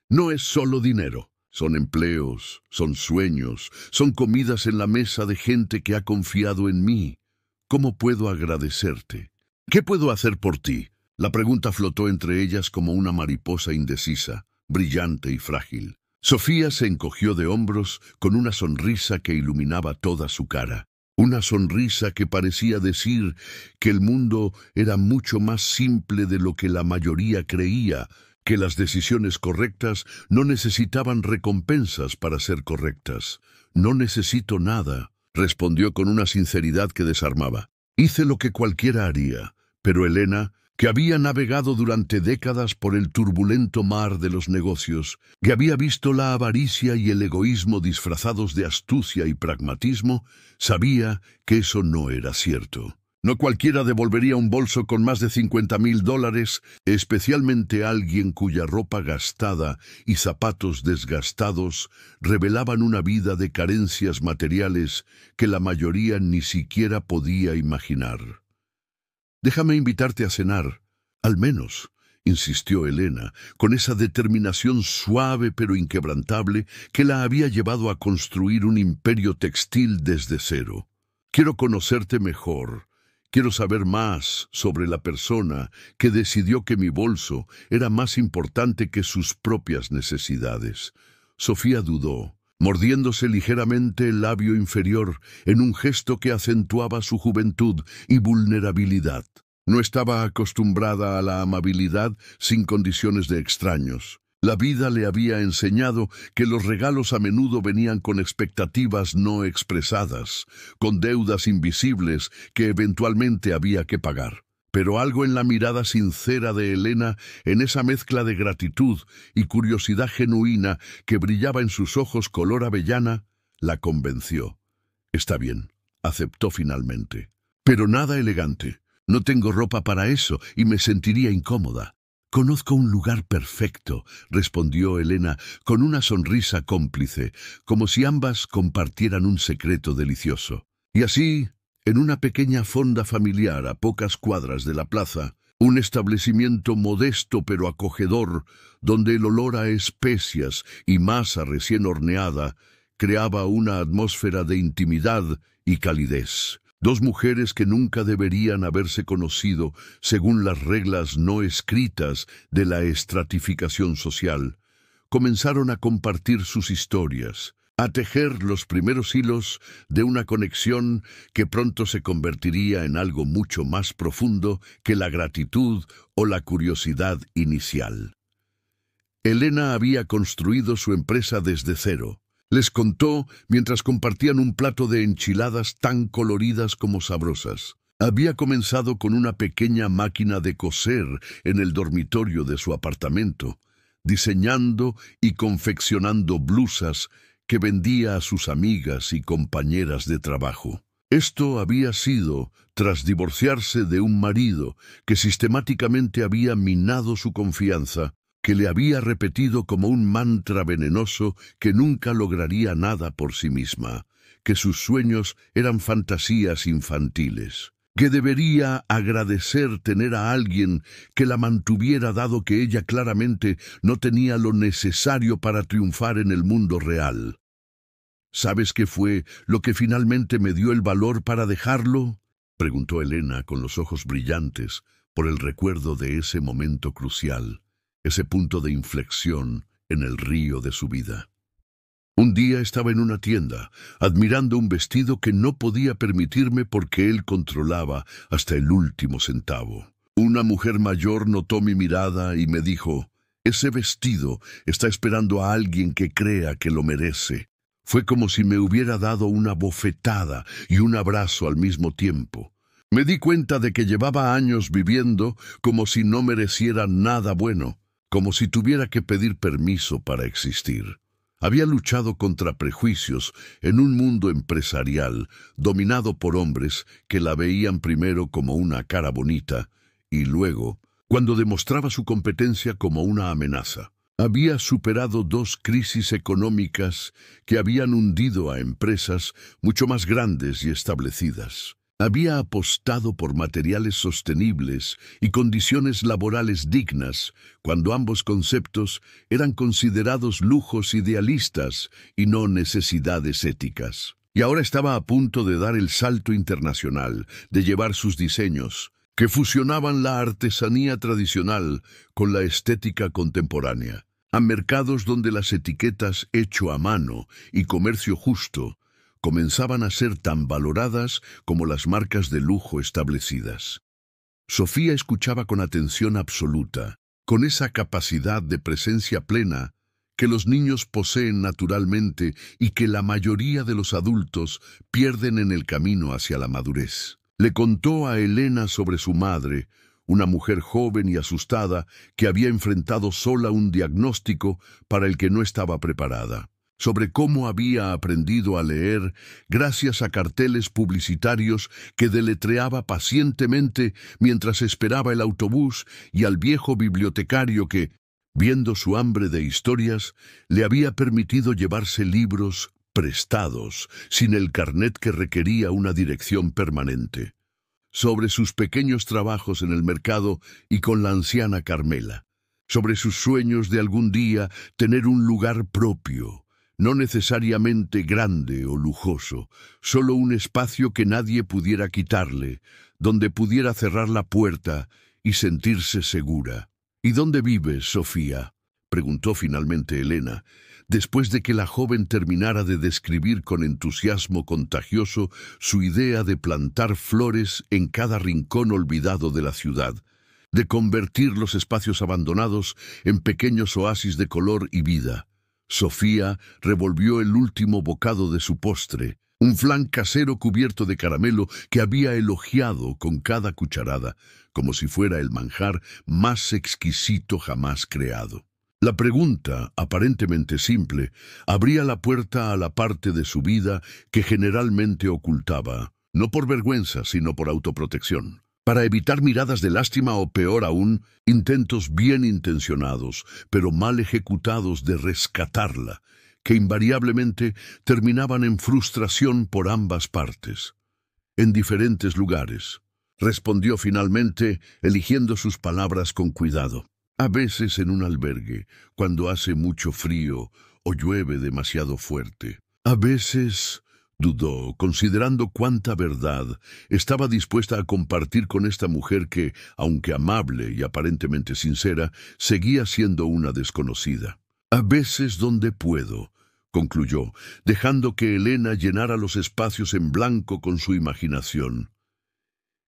no es solo dinero. Son empleos, son sueños, son comidas en la mesa de gente que ha confiado en mí. ¿Cómo puedo agradecerte? ¿Qué puedo hacer por ti? La pregunta flotó entre ellas como una mariposa indecisa, brillante y frágil. Sofía se encogió de hombros con una sonrisa que iluminaba toda su cara. Una sonrisa que parecía decir que el mundo era mucho más simple de lo que la mayoría creía, que las decisiones correctas no necesitaban recompensas para ser correctas. «No necesito nada», respondió con una sinceridad que desarmaba. «Hice lo que cualquiera haría, pero Elena, que había navegado durante décadas por el turbulento mar de los negocios, que había visto la avaricia y el egoísmo disfrazados de astucia y pragmatismo, sabía que eso no era cierto. No cualquiera devolvería un bolso con más de $50,000, especialmente alguien cuya ropa gastada y zapatos desgastados revelaban una vida de carencias materiales que la mayoría ni siquiera podía imaginar. «Déjame invitarte a cenar, al menos», insistió Elena, con esa determinación suave pero inquebrantable que la había llevado a construir un imperio textil desde cero. «Quiero conocerte mejor. Quiero saber más sobre la persona que decidió que mi bolso era más importante que sus propias necesidades». Sofía dudó, mordiéndose ligeramente el labio inferior en un gesto que acentuaba su juventud y vulnerabilidad. No estaba acostumbrada a la amabilidad sin condiciones de extraños. La vida le había enseñado que los regalos a menudo venían con expectativas no expresadas, con deudas invisibles que eventualmente había que pagar. Pero algo en la mirada sincera de Elena, en esa mezcla de gratitud y curiosidad genuina que brillaba en sus ojos color avellana, la convenció. «Está bien», aceptó finalmente. «Pero nada elegante. No tengo ropa para eso y me sentiría incómoda». «Conozco un lugar perfecto», respondió Elena con una sonrisa cómplice, como si ambas compartieran un secreto delicioso. Y así, en una pequeña fonda familiar a pocas cuadras de la plaza, un establecimiento modesto pero acogedor, donde el olor a especias y masa recién horneada creaba una atmósfera de intimidad y calidez. Dos mujeres que nunca deberían haberse conocido según las reglas no escritas de la estratificación social, comenzaron a compartir sus historias, a tejer los primeros hilos de una conexión que pronto se convertiría en algo mucho más profundo que la gratitud o la curiosidad inicial. Elena había construido su empresa desde cero. Les contó mientras compartían un plato de enchiladas tan coloridas como sabrosas. Había comenzado con una pequeña máquina de coser en el dormitorio de su apartamento, diseñando y confeccionando blusas que vendía a sus amigas y compañeras de trabajo. Esto había sido tras divorciarse de un marido que sistemáticamente había minado su confianza, que le había repetido como un mantra venenoso que nunca lograría nada por sí misma, que sus sueños eran fantasías infantiles, que debería agradecer tener a alguien que la mantuviera dado que ella claramente no tenía lo necesario para triunfar en el mundo real. «¿Sabes qué fue lo que finalmente me dio el valor para dejarlo?», preguntó Elena con los ojos brillantes por el recuerdo de ese momento crucial, ese punto de inflexión en el río de su vida. «Un día estaba en una tienda, admirando un vestido que no podía permitirme porque él controlaba hasta el último centavo. Una mujer mayor notó mi mirada y me dijo: «Ese vestido está esperando a alguien que crea que lo merece». Fue como si me hubiera dado una bofetada y un abrazo al mismo tiempo. Me di cuenta de que llevaba años viviendo como si no mereciera nada bueno, como si tuviera que pedir permiso para existir. Había luchado contra prejuicios en un mundo empresarial dominado por hombres que la veían primero como una cara bonita y luego, cuando demostraba su competencia, como una amenaza. Había superado 2 crisis económicas que habían hundido a empresas mucho más grandes y establecidas. Había apostado por materiales sostenibles y condiciones laborales dignas, cuando ambos conceptos eran considerados lujos idealistas y no necesidades éticas. Y ahora estaba a punto de dar el salto internacional, de llevar sus diseños, que fusionaban la artesanía tradicional con la estética contemporánea, a mercados donde las etiquetas «hecho a mano» y «comercio justo» comenzaban a ser tan valoradas como las marcas de lujo establecidas. Sofía escuchaba con atención absoluta, con esa capacidad de presencia plena que los niños poseen naturalmente y que la mayoría de los adultos pierden en el camino hacia la madurez. Le contó a Elena sobre su madre, una mujer joven y asustada que había enfrentado sola un diagnóstico para el que no estaba preparada, sobre cómo había aprendido a leer gracias a carteles publicitarios que deletreaba pacientemente mientras esperaba el autobús, y al viejo bibliotecario que, viendo su hambre de historias, le había permitido llevarse libros prestados, sin el carnet que requería una dirección permanente, sobre sus pequeños trabajos en el mercado y con la anciana Carmela, sobre sus sueños de algún día tener un lugar propio, no necesariamente grande o lujoso, solo un espacio que nadie pudiera quitarle, donde pudiera cerrar la puerta y sentirse segura. ¿Y dónde vives, Sofía?, preguntó finalmente Elena, después de que la joven terminara de describir con entusiasmo contagioso su idea de plantar flores en cada rincón olvidado de la ciudad, de convertir los espacios abandonados en pequeños oasis de color y vida. Sofía revolvió el último bocado de su postre, un flan casero cubierto de caramelo que había elogiado con cada cucharada, como si fuera el manjar más exquisito jamás creado. La pregunta, aparentemente simple, abría la puerta a la parte de su vida que generalmente ocultaba, no por vergüenza, sino por autoprotección, para evitar miradas de lástima o, peor aún, intentos bien intencionados, pero mal ejecutados de rescatarla, que invariablemente terminaban en frustración por ambas partes. En diferentes lugares, respondió finalmente, eligiendo sus palabras con cuidado. A veces en un albergue, cuando hace mucho frío o llueve demasiado fuerte. A veces, dudó, considerando cuánta verdad estaba dispuesta a compartir con esta mujer que, aunque amable y aparentemente sincera, seguía siendo una desconocida. A veces donde puedo, concluyó, dejando que Elena llenara los espacios en blanco con su imaginación.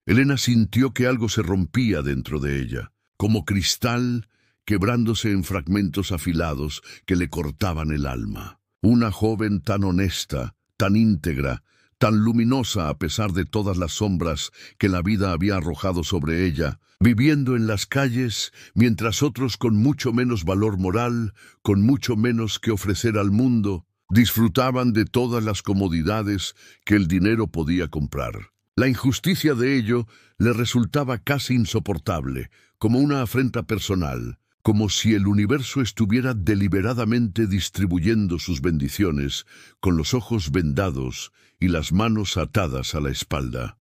Elena sintió que algo se rompía dentro de ella, como cristal quebrándose en fragmentos afilados que le cortaban el alma. Una joven tan honesta, tan íntegra, tan luminosa a pesar de todas las sombras que la vida había arrojado sobre ella, viviendo en las calles mientras otros con mucho menos valor moral, con mucho menos que ofrecer al mundo, disfrutaban de todas las comodidades que el dinero podía comprar. La injusticia de ello le resultaba casi insoportable, como una afrenta personal, como si el universo estuviera deliberadamente distribuyendo sus bendiciones con los ojos vendados y las manos atadas a la espalda.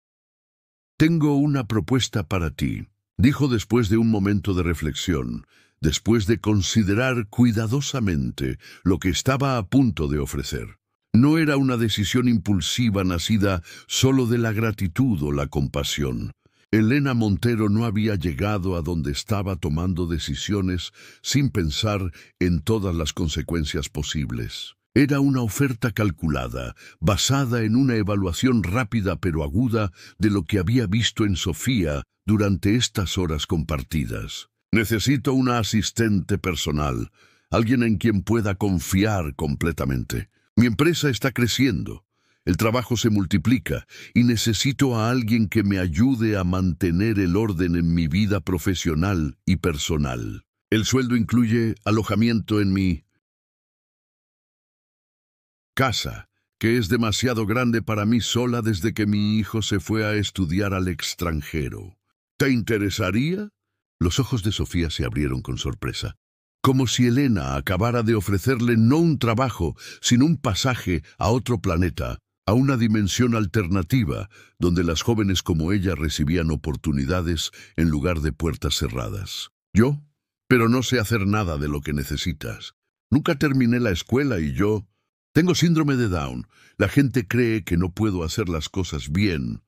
«Tengo una propuesta para ti», dijo después de un momento de reflexión, después de considerar cuidadosamente lo que estaba a punto de ofrecer. No era una decisión impulsiva nacida solo de la gratitud o la compasión. Elena Montero no había llegado a donde estaba tomando decisiones sin pensar en todas las consecuencias posibles. Era una oferta calculada, basada en una evaluación rápida pero aguda de lo que había visto en Sofía durante estas horas compartidas. «Necesito una asistente personal, alguien en quien pueda confiar completamente. Mi empresa está creciendo, el trabajo se multiplica y necesito a alguien que me ayude a mantener el orden en mi vida profesional y personal. El sueldo incluye alojamiento en mi casa, que es demasiado grande para mí sola desde que mi hijo se fue a estudiar al extranjero. ¿Te interesaría?». Los ojos de Sofía se abrieron con sorpresa, como si Elena acabara de ofrecerle no un trabajo, sino un pasaje a otro planeta, a una dimensión alternativa, donde las jóvenes como ella recibían oportunidades en lugar de puertas cerradas. «¿Yo? Pero no sé hacer nada de lo que necesitas. Nunca terminé la escuela y yo tengo síndrome de Down. La gente cree que no puedo hacer las cosas bien,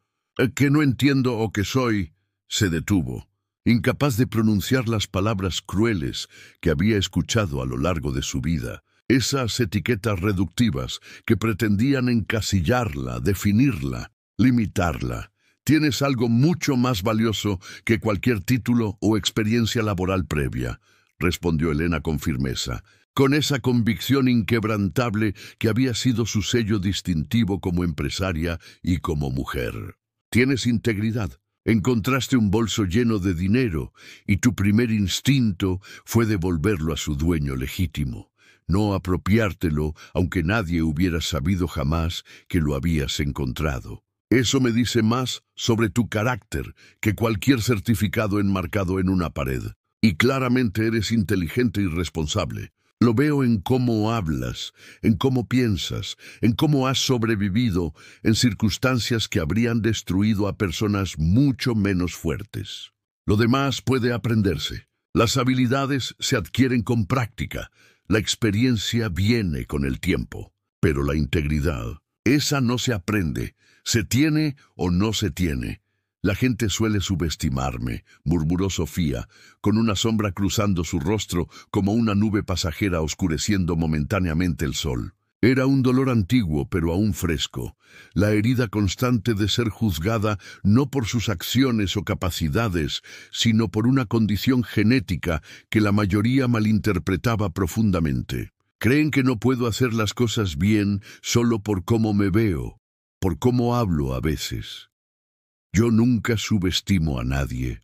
que no entiendo o que soy...». Se detuvo, incapaz de pronunciar las palabras crueles que había escuchado a lo largo de su vida, esas etiquetas reductivas que pretendían encasillarla, definirla, limitarla, Tienes algo mucho más valioso que cualquier título o experiencia laboral previa, respondió Elena con firmeza, con esa convicción inquebrantable que había sido su sello distintivo como empresaria y como mujer. Tienes integridad. Encontraste un bolso lleno de dinero y tu primer instinto fue devolverlo a su dueño legítimo, no apropiártelo aunque nadie hubiera sabido jamás que lo habías encontrado. Eso me dice más sobre tu carácter que cualquier certificado enmarcado en una pared. Y claramente eres inteligente y responsable. Lo veo en cómo hablas, en cómo piensas, en cómo has sobrevivido en circunstancias que habrían destruido a personas mucho menos fuertes. Lo demás puede aprenderse. Las habilidades se adquieren con práctica. La experiencia viene con el tiempo. Pero la integridad, esa no se aprende. ¿Se tiene o no se tiene? La gente suele subestimarme, murmuró Sofía, con una sombra cruzando su rostro como una nube pasajera oscureciendo momentáneamente el sol. Era un dolor antiguo, pero aún fresco, la herida constante de ser juzgada no por sus acciones o capacidades, sino por una condición genética que la mayoría malinterpretaba profundamente. Creen que no puedo hacer las cosas bien solo por cómo me veo, por cómo hablo a veces. Yo nunca subestimo a nadie,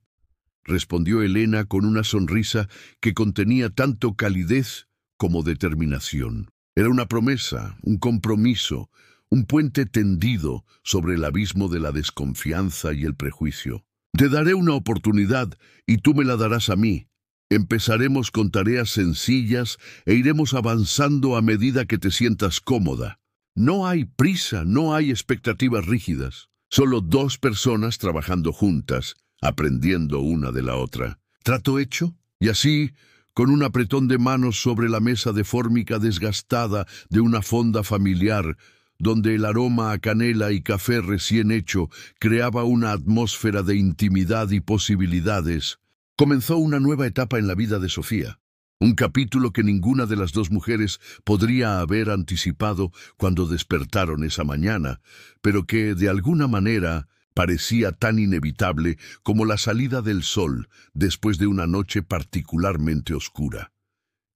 respondió Elena con una sonrisa que contenía tanto calidez como determinación. Era una promesa, un compromiso, un puente tendido sobre el abismo de la desconfianza y el prejuicio. Te daré una oportunidad y tú me la darás a mí. Empezaremos con tareas sencillas e iremos avanzando a medida que te sientas cómoda. No hay prisa, no hay expectativas rígidas. Solo dos personas trabajando juntas, aprendiendo una de la otra. ¿Trato hecho? Y así, con un apretón de manos sobre la mesa de fórmica desgastada de una fonda familiar, donde el aroma a canela y café recién hecho creaba una atmósfera de intimidad y posibilidades, comenzó una nueva etapa en la vida de Sofía. Un capítulo que ninguna de las dos mujeres podría haber anticipado cuando despertaron esa mañana, pero que, de alguna manera, parecía tan inevitable como la salida del sol después de una noche particularmente oscura.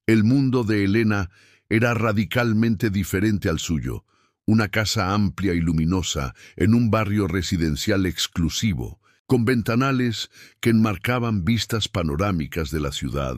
El mundo de Elena era radicalmente diferente al suyo, una casa amplia y luminosa en un barrio residencial exclusivo, con ventanales que enmarcaban vistas panorámicas de la ciudad,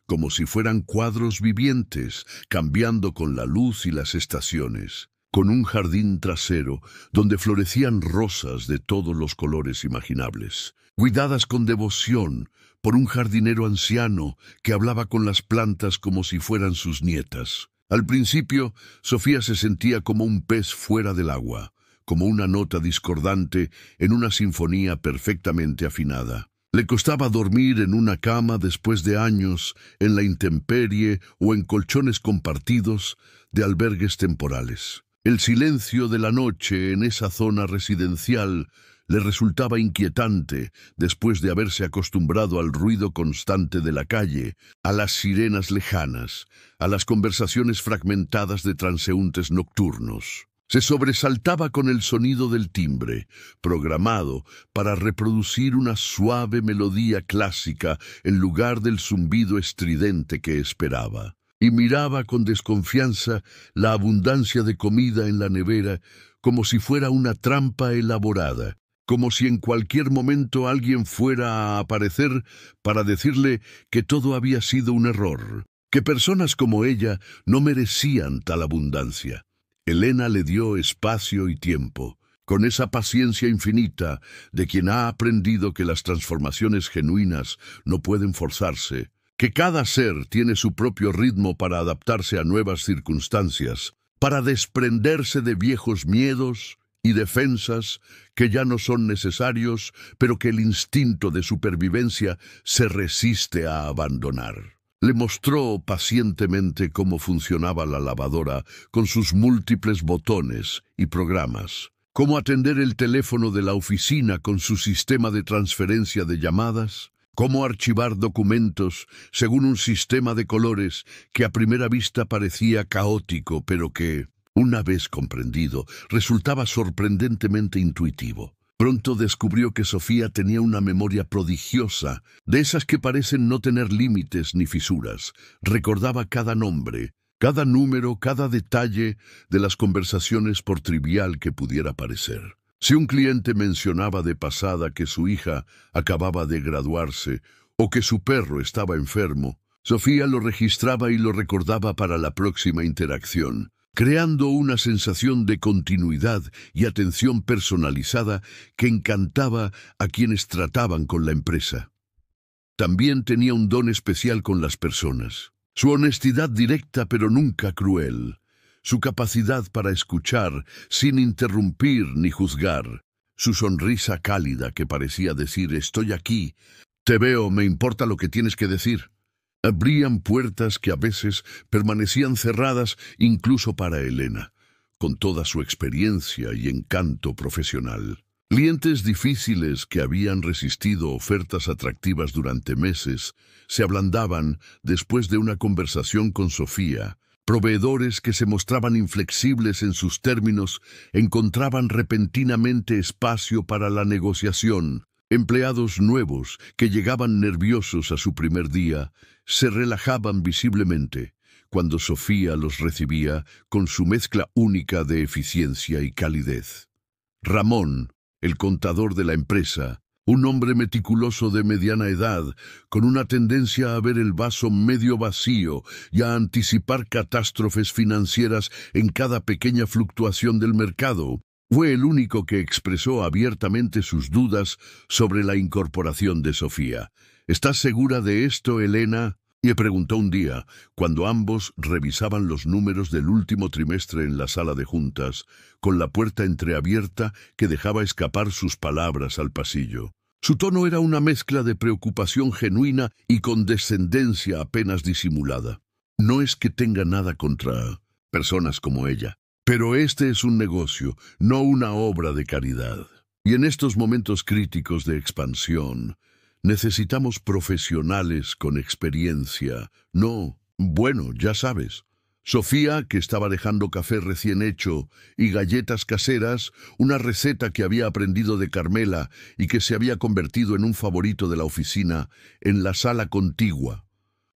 como si fueran cuadros vivientes, cambiando con la luz y las estaciones, con un jardín trasero donde florecían rosas de todos los colores imaginables, cuidadas con devoción por un jardinero anciano que hablaba con las plantas como si fueran sus nietas. Al principio, Sofía se sentía como un pez fuera del agua, como una nota discordante en una sinfonía perfectamente afinada. Le costaba dormir en una cama después de años en la intemperie o en colchones compartidos de albergues temporales. El silencio de la noche en esa zona residencial le resultaba inquietante después de haberse acostumbrado al ruido constante de la calle, a las sirenas lejanas, a las conversaciones fragmentadas de transeúntes nocturnos. Se sobresaltaba con el sonido del timbre, programado para reproducir una suave melodía clásica en lugar del zumbido estridente que esperaba, y miraba con desconfianza la abundancia de comida en la nevera como si fuera una trampa elaborada, como si en cualquier momento alguien fuera a aparecer para decirle que todo había sido un error, que personas como ella no merecían tal abundancia. Elena le dio espacio y tiempo, con esa paciencia infinita de quien ha aprendido que las transformaciones genuinas no pueden forzarse, que cada ser tiene su propio ritmo para adaptarse a nuevas circunstancias, para desprenderse de viejos miedos y defensas que ya no son necesarios, pero que el instinto de supervivencia se resiste a abandonar. Le mostró pacientemente cómo funcionaba la lavadora con sus múltiples botones y programas, cómo atender el teléfono de la oficina con su sistema de transferencia de llamadas, cómo archivar documentos según un sistema de colores que a primera vista parecía caótico, pero que, una vez comprendido, resultaba sorprendentemente intuitivo. Pronto descubrió que Sofía tenía una memoria prodigiosa, de esas que parecen no tener límites ni fisuras. Recordaba cada nombre, cada número, cada detalle de las conversaciones, por trivial que pudiera parecer. Si un cliente mencionaba de pasada que su hija acababa de graduarse o que su perro estaba enfermo, Sofía lo registraba y lo recordaba para la próxima interacción, creando una sensación de continuidad y atención personalizada que encantaba a quienes trataban con la empresa. También tenía un don especial con las personas. Su honestidad directa pero nunca cruel. Su capacidad para escuchar sin interrumpir ni juzgar. Su sonrisa cálida que parecía decir: estoy aquí, te veo, me importa lo que tienes que decir. Abrían puertas que a veces permanecían cerradas incluso para Elena, con toda su experiencia y encanto profesional. Clientes difíciles que habían resistido ofertas atractivas durante meses se ablandaban después de una conversación con Sofía. Proveedores que se mostraban inflexibles en sus términos encontraban repentinamente espacio para la negociación. Empleados nuevos que llegaban nerviosos a su primer día se relajaban visiblemente cuando Sofía los recibía con su mezcla única de eficiencia y calidez. Ramón, el contador de la empresa, un hombre meticuloso de mediana edad, con una tendencia a ver el vaso medio vacío y a anticipar catástrofes financieras en cada pequeña fluctuación del mercado, fue el único que expresó abiertamente sus dudas sobre la incorporación de Sofía. ¿Estás segura de esto, Elena?, le preguntó un día, cuando ambos revisaban los números del último trimestre en la sala de juntas, con la puerta entreabierta que dejaba escapar sus palabras al pasillo. Su tono era una mezcla de preocupación genuina y condescendencia apenas disimulada. No es que tenga nada contra personas como ella, pero este es un negocio, no una obra de caridad. Y en estos momentos críticos de expansión, necesitamos profesionales con experiencia. No, bueno, ya sabes. Sofía, que estaba dejando café recién hecho y galletas caseras, una receta que había aprendido de Carmela y que se había convertido en un favorito de la oficina, en la sala contigua.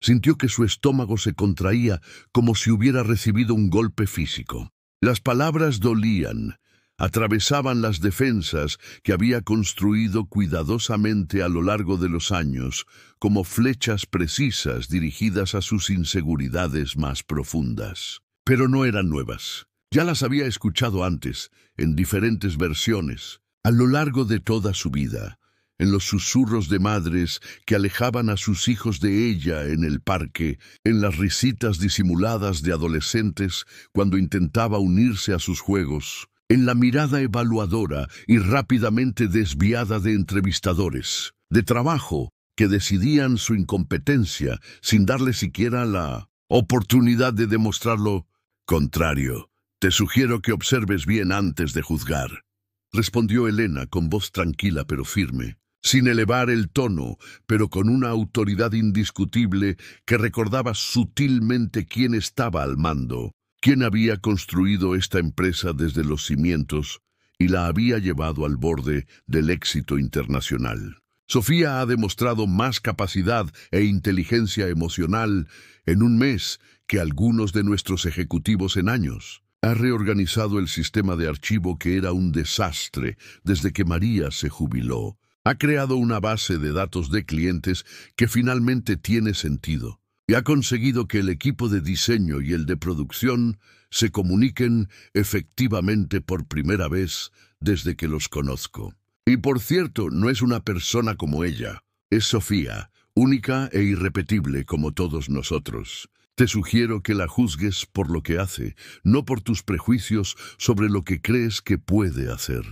Sintió que su estómago se contraía como si hubiera recibido un golpe físico. Las palabras dolían, atravesaban las defensas que había construido cuidadosamente a lo largo de los años, como flechas precisas dirigidas a sus inseguridades más profundas. Pero no eran nuevas. Ya las había escuchado antes, en diferentes versiones, a lo largo de toda su vida, en los susurros de madres que alejaban a sus hijos de ella en el parque, en las risitas disimuladas de adolescentes cuando intentaba unirse a sus juegos, en la mirada evaluadora y rápidamente desviada de entrevistadores, de trabajo, que decidían su incompetencia sin darle siquiera la oportunidad de demostrar lo contrario. Te sugiero que observes bien antes de juzgar, respondió Elena con voz tranquila pero firme, sin elevar el tono, pero con una autoridad indiscutible que recordaba sutilmente quién estaba al mando. ¿Quién había construido esta empresa desde los cimientos y la había llevado al borde del éxito internacional? Sofía ha demostrado más capacidad e inteligencia emocional en un mes que algunos de nuestros ejecutivos en años. Ha reorganizado el sistema de archivo que era un desastre desde que María se jubiló. Ha creado una base de datos de clientes que finalmente tiene sentido. Y ha conseguido que el equipo de diseño y el de producción se comuniquen efectivamente por primera vez desde que los conozco. Y por cierto, no es una persona como ella. Es Sofía, única e irrepetible como todos nosotros. Te sugiero que la juzgues por lo que hace, no por tus prejuicios sobre lo que crees que puede hacer.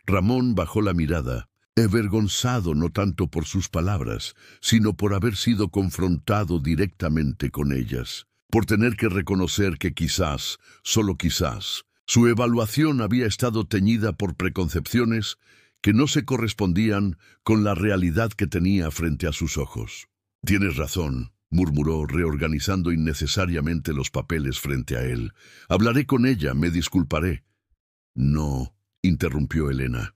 Ramón bajó la mirada, avergonzado no tanto por sus palabras, sino por haber sido confrontado directamente con ellas, por tener que reconocer que quizás, solo quizás, su evaluación había estado teñida por preconcepciones que no se correspondían con la realidad que tenía frente a sus ojos. Tienes razón, murmuró, reorganizando innecesariamente los papeles frente a él. Hablaré con ella, me disculparé. No, interrumpió Elena.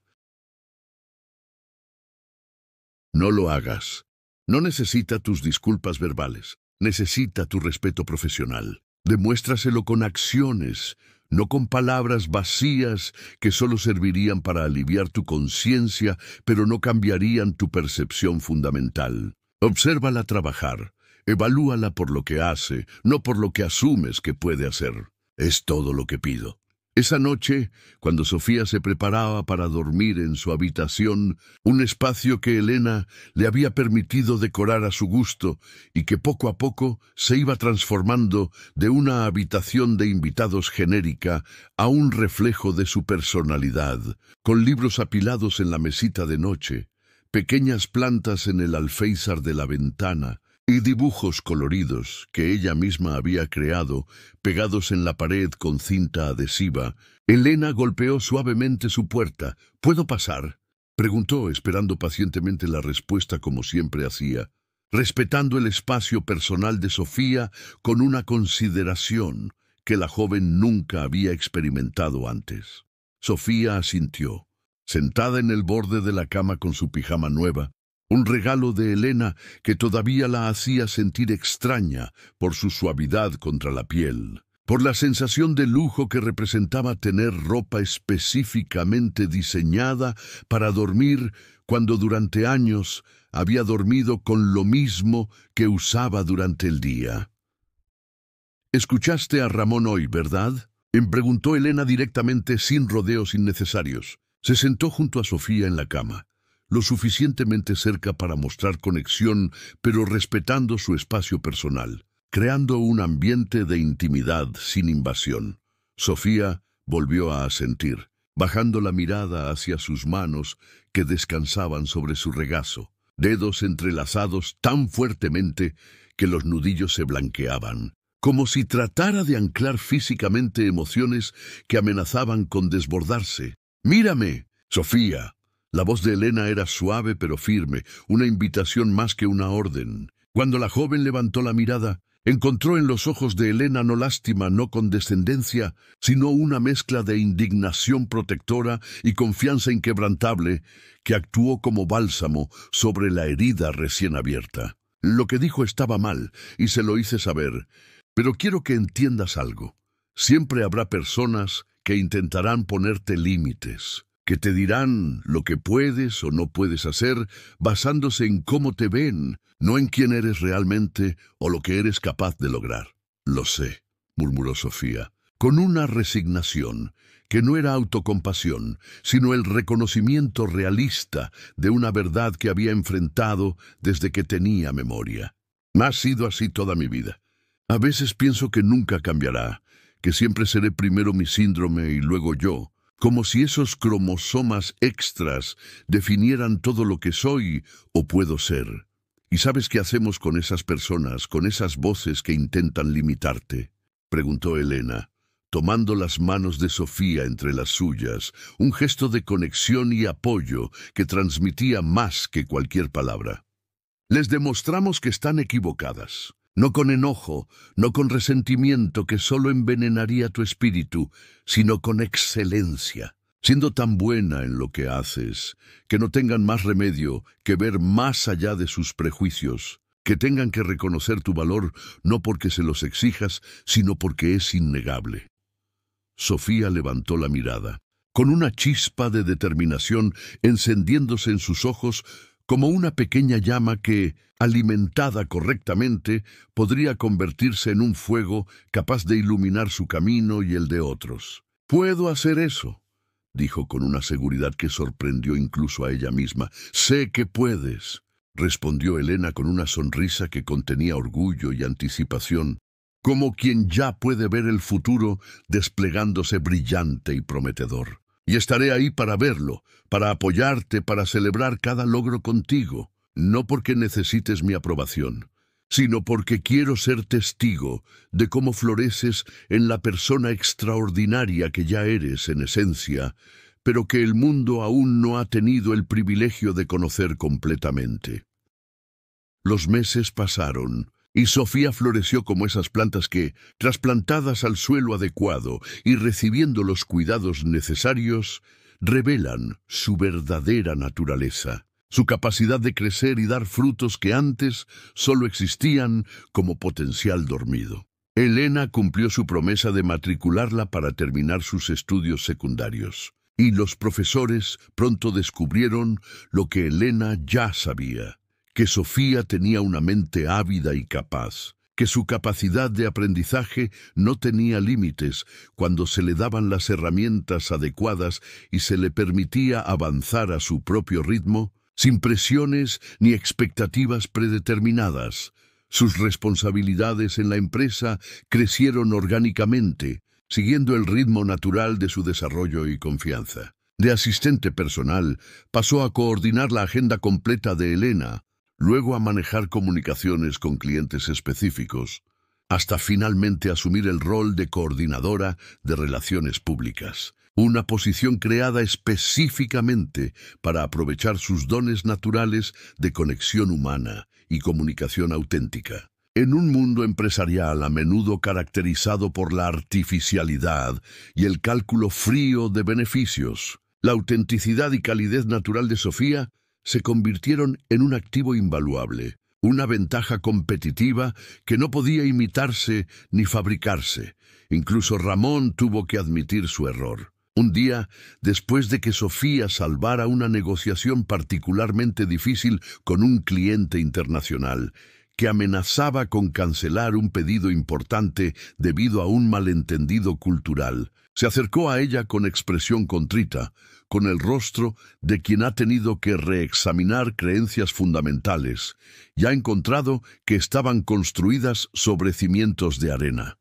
No lo hagas. No necesita tus disculpas verbales. Necesita tu respeto profesional. Demuéstraselo con acciones, no con palabras vacías que solo servirían para aliviar tu conciencia, pero no cambiarían tu percepción fundamental. Obsérvala trabajar. Evalúala por lo que hace, no por lo que asumes que puede hacer. Es todo lo que pido. Esa noche, cuando Sofía se preparaba para dormir en su habitación, un espacio que Elena le había permitido decorar a su gusto y que poco a poco se iba transformando de una habitación de invitados genérica a un reflejo de su personalidad, con libros apilados en la mesita de noche, pequeñas plantas en el alféizar de la ventana, y dibujos coloridos que ella misma había creado, pegados en la pared con cinta adhesiva. Elena golpeó suavemente su puerta. ¿Puedo pasar?, preguntó, esperando pacientemente la respuesta como siempre hacía, respetando el espacio personal de Sofía con una consideración que la joven nunca había experimentado antes. Sofía asintió, sentada en el borde de la cama con su pijama nueva, un regalo de Elena que todavía la hacía sentir extraña por su suavidad contra la piel, por la sensación de lujo que representaba tener ropa específicamente diseñada para dormir cuando durante años había dormido con lo mismo que usaba durante el día. «¿Escuchaste a Ramón hoy, verdad?», preguntó Elena directamente, sin rodeos innecesarios. Se sentó junto a Sofía en la cama, lo suficientemente cerca para mostrar conexión, pero respetando su espacio personal, creando un ambiente de intimidad sin invasión. Sofía volvió a asentir, bajando la mirada hacia sus manos que descansaban sobre su regazo, dedos entrelazados tan fuertemente que los nudillos se blanqueaban, como si tratara de anclar físicamente emociones que amenazaban con desbordarse. «Mírame, Sofía». La voz de Elena era suave pero firme, una invitación más que una orden. Cuando la joven levantó la mirada, encontró en los ojos de Elena no lástima, no condescendencia, sino una mezcla de indignación protectora y confianza inquebrantable que actuó como bálsamo sobre la herida recién abierta. Lo que dijo estaba mal, y se lo hice saber, pero quiero que entiendas algo. Siempre habrá personas que intentarán ponerte límites, que te dirán lo que puedes o no puedes hacer basándose en cómo te ven, no en quién eres realmente o lo que eres capaz de lograr. «Lo sé», murmuró Sofía, con una resignación que no era autocompasión, sino el reconocimiento realista de una verdad que había enfrentado desde que tenía memoria. «Ha sido así toda mi vida. A veces pienso que nunca cambiará, que siempre seré primero mi síndrome y luego yo, como si esos cromosomas extras definieran todo lo que soy o puedo ser. ¿Y sabes qué hacemos con esas personas, con esas voces que intentan limitarte?», preguntó Elena, tomando las manos de Sofía entre las suyas, un gesto de conexión y apoyo que transmitía más que cualquier palabra. «Les demostramos que están equivocadas. No con enojo, no con resentimiento que solo envenenaría tu espíritu, sino con excelencia, siendo tan buena en lo que haces, que no tengan más remedio que ver más allá de sus prejuicios, que tengan que reconocer tu valor no porque se los exijas, sino porque es innegable». Sofía levantó la mirada, con una chispa de determinación encendiéndose en sus ojos, como una pequeña llama que, alimentada correctamente, podría convertirse en un fuego capaz de iluminar su camino y el de otros. «Puedo hacer eso», dijo con una seguridad que sorprendió incluso a ella misma. «Sé que puedes», respondió Elena con una sonrisa que contenía orgullo y anticipación, como quien ya puede ver el futuro desplegándose brillante y prometedor. «Y estaré ahí para verlo, para apoyarte, para celebrar cada logro contigo, no porque necesites mi aprobación, sino porque quiero ser testigo de cómo floreces en la persona extraordinaria que ya eres en esencia, pero que el mundo aún no ha tenido el privilegio de conocer completamente». Los meses pasaron, y Sofía floreció como esas plantas que, trasplantadas al suelo adecuado y recibiendo los cuidados necesarios, revelan su verdadera naturaleza. su capacidad de crecer y dar frutos que antes solo existían como potencial dormido. Elena cumplió su promesa de matricularla para terminar sus estudios secundarios, y los profesores pronto descubrieron lo que Elena ya sabía, que Sofía tenía una mente ávida y capaz, que su capacidad de aprendizaje no tenía límites cuando se le daban las herramientas adecuadas y se le permitía avanzar a su propio ritmo, sin presiones ni expectativas predeterminadas. Sus responsabilidades en la empresa crecieron orgánicamente, siguiendo el ritmo natural de su desarrollo y confianza. De asistente personal, pasó a coordinar la agenda completa de Elena, luego a manejar comunicaciones con clientes específicos, hasta finalmente asumir el rol de coordinadora de relaciones públicas, una posición creada específicamente para aprovechar sus dones naturales de conexión humana y comunicación auténtica. En un mundo empresarial a menudo caracterizado por la artificialidad y el cálculo frío de beneficios, la autenticidad y calidez natural de Sofía se convirtieron en un activo invaluable, una ventaja competitiva que no podía imitarse ni fabricarse. Incluso Ramón tuvo que admitir su error. Un día, después de que Sofía salvara una negociación particularmente difícil con un cliente internacional, que amenazaba con cancelar un pedido importante debido a un malentendido cultural, se acercó a ella con expresión contrita, con el rostro de quien ha tenido que reexaminar creencias fundamentales y ha encontrado que estaban construidas sobre cimientos de arena.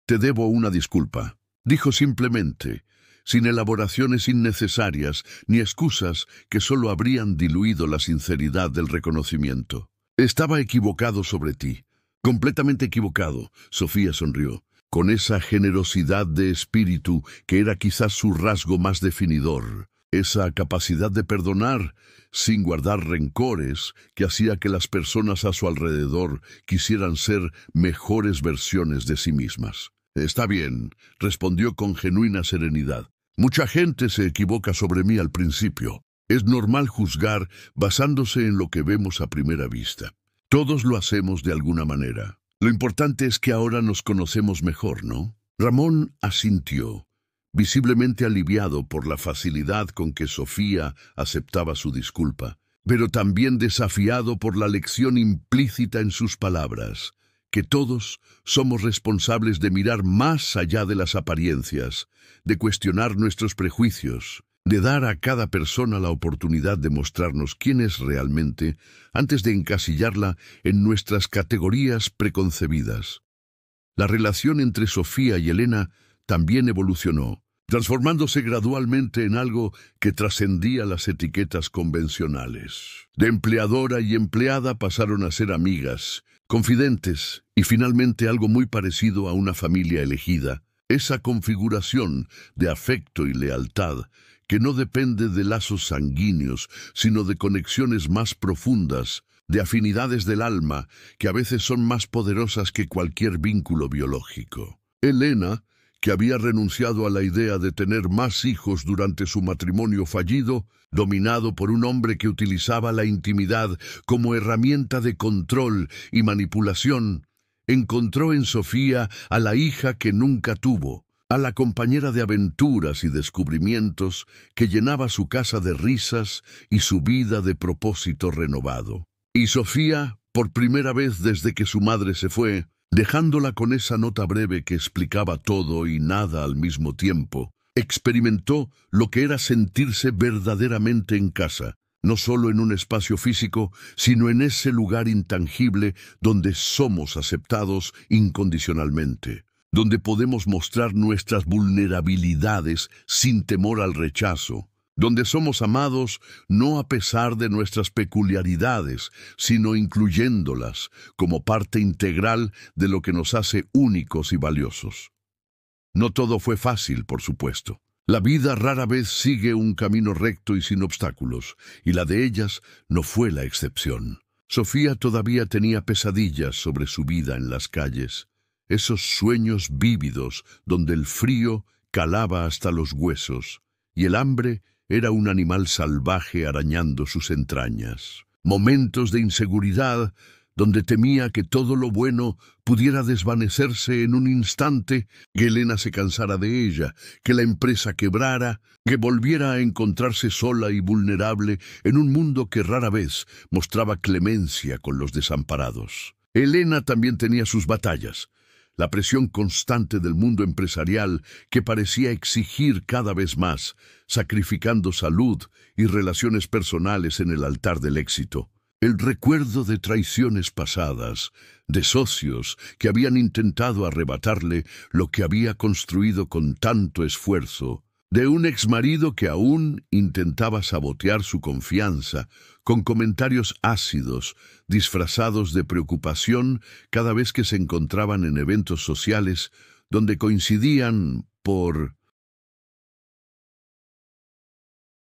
«Te debo una disculpa», dijo simplemente, sin elaboraciones innecesarias ni excusas que solo habrían diluido la sinceridad del reconocimiento. «Estaba equivocado sobre ti, completamente equivocado», Sofía sonrió, con esa generosidad de espíritu que era quizás su rasgo más definidor, esa capacidad de perdonar sin guardar rencores que hacía que las personas a su alrededor quisieran ser mejores versiones de sí mismas. «Está bien», respondió con genuina serenidad. «Mucha gente se equivoca sobre mí al principio. Es normal juzgar basándose en lo que vemos a primera vista. Todos lo hacemos de alguna manera. Lo importante es que ahora nos conocemos mejor, ¿no?» Ramón asintió, visiblemente aliviado por la facilidad con que Sofía aceptaba su disculpa, pero también desafiado por la lección implícita en sus palabras, que todos somos responsables de mirar más allá de las apariencias, de cuestionar nuestros prejuicios, de dar a cada persona la oportunidad de mostrarnos quién es realmente antes de encasillarla en nuestras categorías preconcebidas. La relación entre Sofía y Elena también evolucionó, transformándose gradualmente en algo que trascendía las etiquetas convencionales. De empleadora y empleada pasaron a ser amigas, confidentes y finalmente algo muy parecido a una familia elegida. Esa configuración de afecto y lealtad que no depende de lazos sanguíneos, sino de conexiones más profundas, de afinidades del alma que a veces son más poderosas que cualquier vínculo biológico. Elena, que había renunciado a la idea de tener más hijos durante su matrimonio fallido, dominado por un hombre que utilizaba la intimidad como herramienta de control y manipulación, encontró en Sofía a la hija que nunca tuvo, a la compañera de aventuras y descubrimientos que llenaba su casa de risas y su vida de propósito renovado. Y Sofía, por primera vez desde que su madre se fue, dejándola con esa nota breve que explicaba todo y nada al mismo tiempo, experimentó lo que era sentirse verdaderamente en casa, no solo en un espacio físico, sino en ese lugar intangible donde somos aceptados incondicionalmente, donde podemos mostrar nuestras vulnerabilidades sin temor al rechazo, donde somos amados no a pesar de nuestras peculiaridades, sino incluyéndolas como parte integral de lo que nos hace únicos y valiosos. No todo fue fácil, por supuesto. La vida rara vez sigue un camino recto y sin obstáculos, y la de ellas no fue la excepción. Sofía todavía tenía pesadillas sobre su vida en las calles, esos sueños vívidos donde el frío calaba hasta los huesos y el hambre era un animal salvaje arañando sus entrañas. Momentos de inseguridad donde temía que todo lo bueno pudiera desvanecerse en un instante, que Elena se cansara de ella, que la empresa quebrara, que volviera a encontrarse sola y vulnerable en un mundo que rara vez mostraba clemencia con los desamparados. Elena también tenía sus batallas. La presión constante del mundo empresarial que parecía exigir cada vez más, sacrificando salud y relaciones personales en el altar del éxito. El recuerdo de traiciones pasadas, de socios que habían intentado arrebatarle lo que había construido con tanto esfuerzo, de un exmarido que aún intentaba sabotear su confianza con comentarios ácidos, disfrazados de preocupación cada vez que se encontraban en eventos sociales donde coincidían por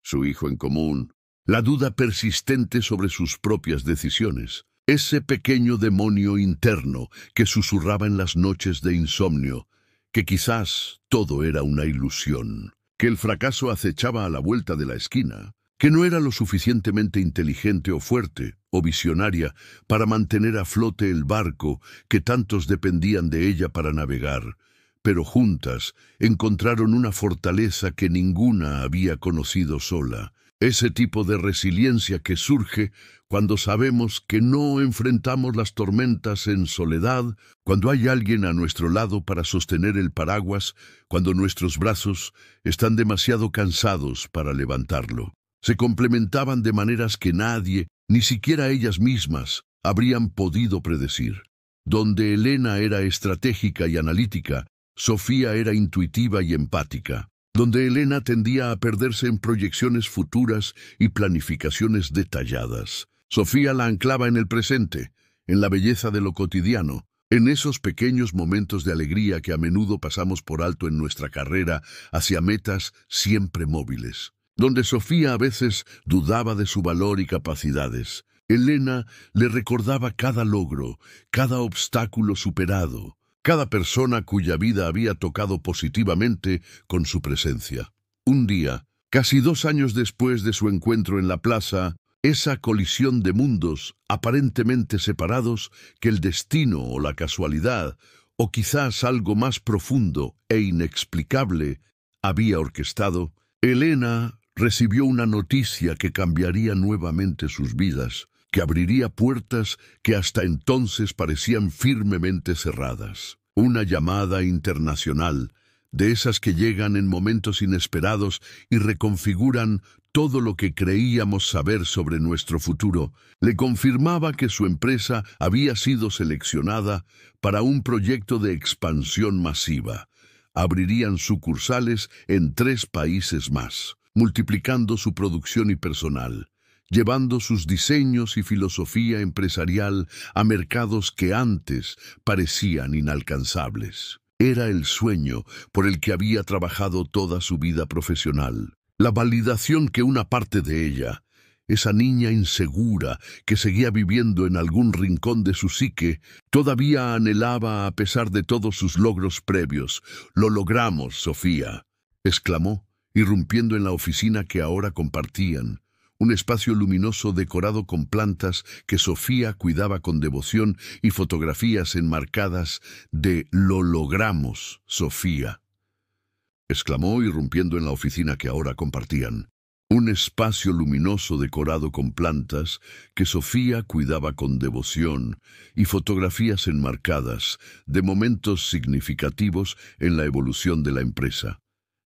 su hijo en común. La duda persistente sobre sus propias decisiones. Ese pequeño demonio interno que susurraba en las noches de insomnio, que quizás todo era una ilusión, que el fracaso acechaba a la vuelta de la esquina, que no era lo suficientemente inteligente o fuerte o visionaria para mantener a flote el barco que tantos dependían de ella para navegar, pero juntas encontraron una fortaleza que ninguna había conocido sola. Ese tipo de resiliencia que surge cuando sabemos que no enfrentamos las tormentas en soledad, cuando hay alguien a nuestro lado para sostener el paraguas, cuando nuestros brazos están demasiado cansados para levantarlo. Se complementaban de maneras que nadie, ni siquiera ellas mismas, habrían podido predecir. Donde Elena era estratégica y analítica, Sofía era intuitiva y empática. Donde Elena tendía a perderse en proyecciones futuras y planificaciones detalladas, Sofía la anclaba en el presente, en la belleza de lo cotidiano, en esos pequeños momentos de alegría que a menudo pasamos por alto en nuestra carrera hacia metas siempre móviles. Donde Sofía a veces dudaba de su valor y capacidades, Elena le recordaba cada logro, cada obstáculo superado, cada persona cuya vida había tocado positivamente con su presencia. Un día, casi 2 años después de su encuentro en la plaza, esa colisión de mundos aparentemente separados que el destino o la casualidad, o quizás algo más profundo e inexplicable, había orquestado, Elena recibió una noticia que cambiaría nuevamente sus vidas, que abriría puertas que hasta entonces parecían firmemente cerradas. Una llamada internacional, de esas que llegan en momentos inesperados y reconfiguran todo lo que creíamos saber sobre nuestro futuro, le confirmaba que su empresa había sido seleccionada para un proyecto de expansión masiva. Abrirían sucursales en 3 países más, multiplicando su producción y personal, llevando sus diseños y filosofía empresarial a mercados que antes parecían inalcanzables. Era el sueño por el que había trabajado toda su vida profesional. La validación que una parte de ella, esa niña insegura que seguía viviendo en algún rincón de su psique, todavía anhelaba a pesar de todos sus logros previos. «Lo logramos, Sofía», exclamó, irrumpiendo en la oficina que ahora compartían. Un espacio luminoso decorado con plantas que Sofía cuidaba con devoción y fotografías enmarcadas de «Lo logramos, Sofía», exclamó, irrumpiendo en la oficina que ahora compartían. Un espacio luminoso decorado con plantas que Sofía cuidaba con devoción y fotografías enmarcadas de momentos significativos en la evolución de la empresa.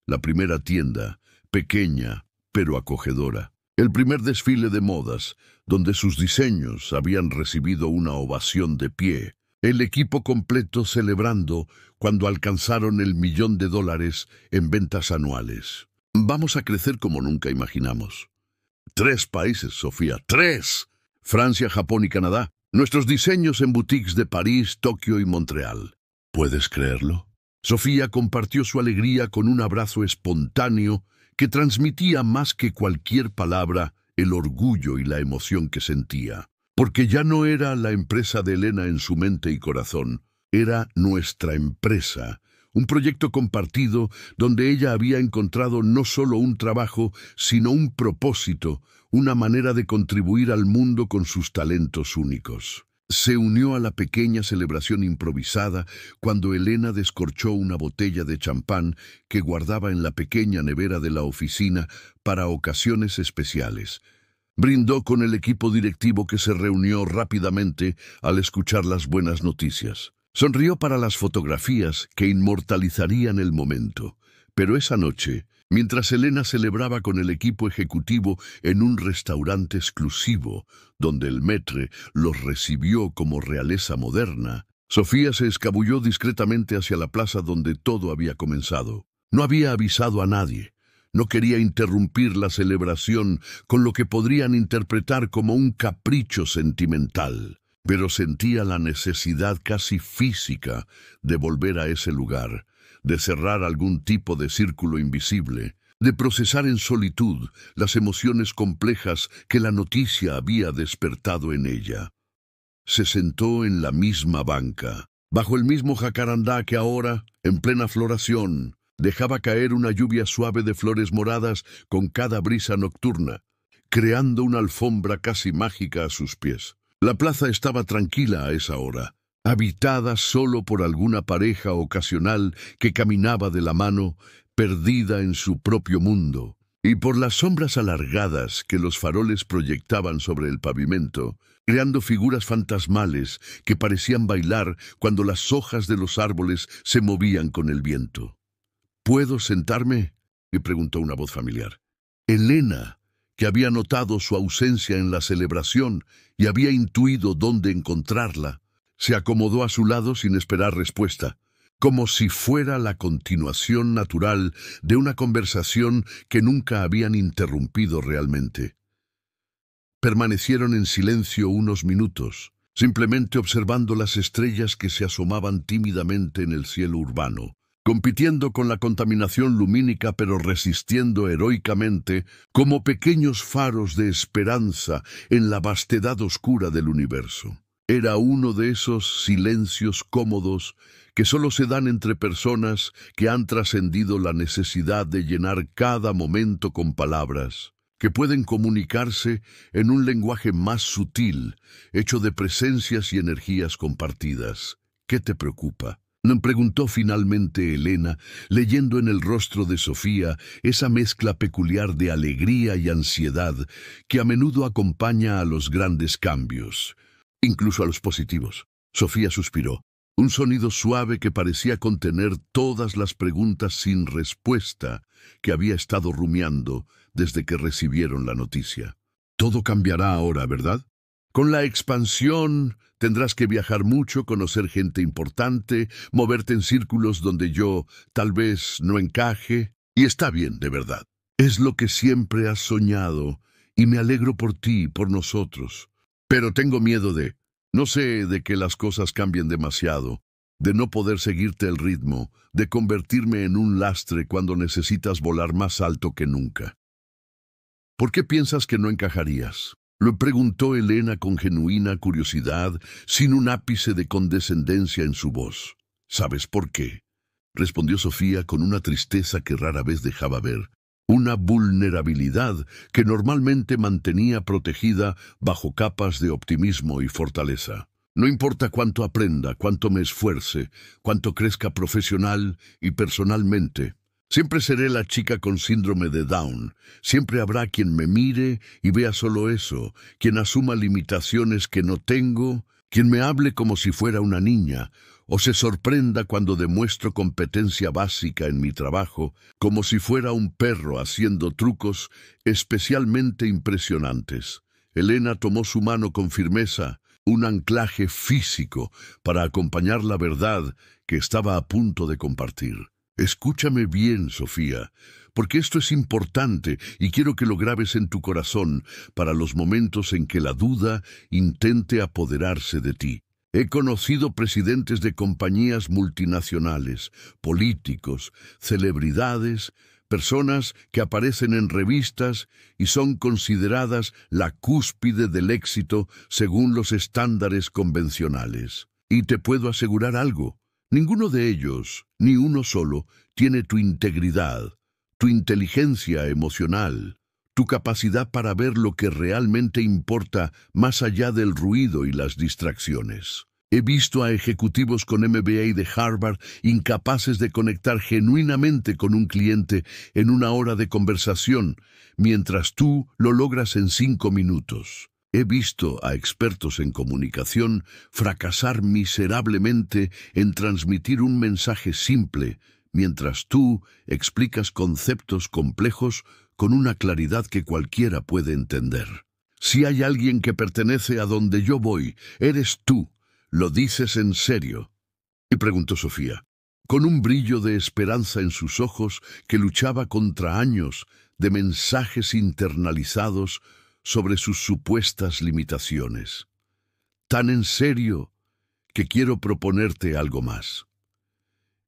La primera tienda, pequeña pero acogedora. El primer desfile de modas, donde sus diseños habían recibido una ovación de pie. El equipo completo celebrando cuando alcanzaron el $1.000.000 en ventas anuales. Vamos a crecer como nunca imaginamos. 3 países, Sofía, 3. Francia, Japón y Canadá. Nuestros diseños en boutiques de París, Tokio y Montreal. ¿Puedes creerlo? Sofía compartió su alegría con un abrazo espontáneo que transmitía más que cualquier palabra el orgullo y la emoción que sentía. Porque ya no era la empresa de Elena en su mente y corazón, era nuestra empresa, Un proyecto compartido donde ella había encontrado no solo un trabajo, sino un propósito, una manera de contribuir al mundo con sus talentos únicos. Se unió a la pequeña celebración improvisada cuando Elena descorchó una botella de champán que guardaba en la pequeña nevera de la oficina para ocasiones especiales. Brindó con el equipo directivo que se reunió rápidamente al escuchar las buenas noticias. Sonrió para las fotografías que inmortalizarían el momento. Pero esa noche, mientras Elena celebraba con el equipo ejecutivo en un restaurante exclusivo, donde el maître los recibió como realeza moderna, Sofía se escabulló discretamente hacia la plaza donde todo había comenzado. No había avisado a nadie. No quería interrumpir la celebración con lo que podrían interpretar como un capricho sentimental, pero sentía la necesidad casi física de volver a ese lugar, de cerrar algún tipo de círculo invisible, de procesar en solitud las emociones complejas que la noticia había despertado en ella. Se sentó en la misma banca, bajo el mismo jacarandá que ahora, en plena floración, dejaba caer una lluvia suave de flores moradas con cada brisa nocturna, creando una alfombra casi mágica a sus pies. La plaza estaba tranquila a esa hora, habitada solo por alguna pareja ocasional que caminaba de la mano, perdida en su propio mundo, y por las sombras alargadas que los faroles proyectaban sobre el pavimento, creando figuras fantasmales que parecían bailar cuando las hojas de los árboles se movían con el viento. ¿Puedo sentarme?, le preguntó una voz familiar. Elena, que había notado su ausencia en la celebración y había intuido dónde encontrarla, se acomodó a su lado sin esperar respuesta, como si fuera la continuación natural de una conversación que nunca habían interrumpido realmente. Permanecieron en silencio unos minutos, simplemente observando las estrellas que se asomaban tímidamente en el cielo urbano, compitiendo con la contaminación lumínica pero resistiendo heroicamente como pequeños faros de esperanza en la vastedad oscura del universo. Era uno de esos silencios cómodos que solo se dan entre personas que han trascendido la necesidad de llenar cada momento con palabras, que pueden comunicarse en un lenguaje más sutil, hecho de presencias y energías compartidas. ¿Qué te preocupa?, me preguntó finalmente Elena, leyendo en el rostro de Sofía esa mezcla peculiar de alegría y ansiedad que a menudo acompaña a los grandes cambios, incluso a los positivos. Sofía suspiró, un sonido suave que parecía contener todas las preguntas sin respuesta que había estado rumiando desde que recibieron la noticia. Todo cambiará ahora, ¿verdad? Con la expansión tendrás que viajar mucho, conocer gente importante, moverte en círculos donde yo tal vez no encaje, y está bien, de verdad. Es lo que siempre has soñado, y me alegro por ti, por nosotros. Pero tengo miedo no sé, de que las cosas cambien demasiado, de no poder seguirte el ritmo, de convertirme en un lastre cuando necesitas volar más alto que nunca. ¿Por qué piensas que no encajarías?, lo preguntó Elena con genuina curiosidad, sin un ápice de condescendencia en su voz. ¿Sabes por qué?, respondió Sofía con una tristeza que rara vez dejaba ver, una vulnerabilidad que normalmente mantenía protegida bajo capas de optimismo y fortaleza. No importa cuánto aprenda, cuánto me esfuerce, cuánto crezca profesional y personalmente, siempre seré la chica con síndrome de Down. Siempre habrá quien me mire y vea solo eso, quien asuma limitaciones que no tengo, quien me hable como si fuera una niña, o se sorprenda cuando demuestro competencia básica en mi trabajo, como si fuera un perro haciendo trucos especialmente impresionantes. Elena tomó su mano con firmeza, un anclaje físico para acompañar la verdad que estaba a punto de compartir. Escúchame bien, Sofía, porque esto es importante y quiero que lo grabes en tu corazón para los momentos en que la duda intente apoderarse de ti. He conocido presidentes de compañías multinacionales, políticos, celebridades, personas que aparecen en revistas y son consideradas la cúspide del éxito según los estándares convencionales. Y te puedo asegurar algo, Ninguno de ellos, ni uno solo, tiene tu integridad, tu inteligencia emocional, tu capacidad para ver lo que realmente importa más allá del ruido y las distracciones. He visto a ejecutivos con MBA de Harvard incapaces de conectar genuinamente con un cliente en una hora de conversación, mientras tú lo logras en 5 minutos. He visto a expertos en comunicación fracasar miserablemente en transmitir un mensaje simple, mientras tú explicas conceptos complejos con una claridad que cualquiera puede entender. Si hay alguien que pertenece a donde yo voy, eres tú. ¿Lo dices en serio? Y preguntó Sofía, con un brillo de esperanza en sus ojos que luchaba contra años de mensajes internalizados sobre sus supuestas limitaciones. Tan en serio que quiero proponerte algo más.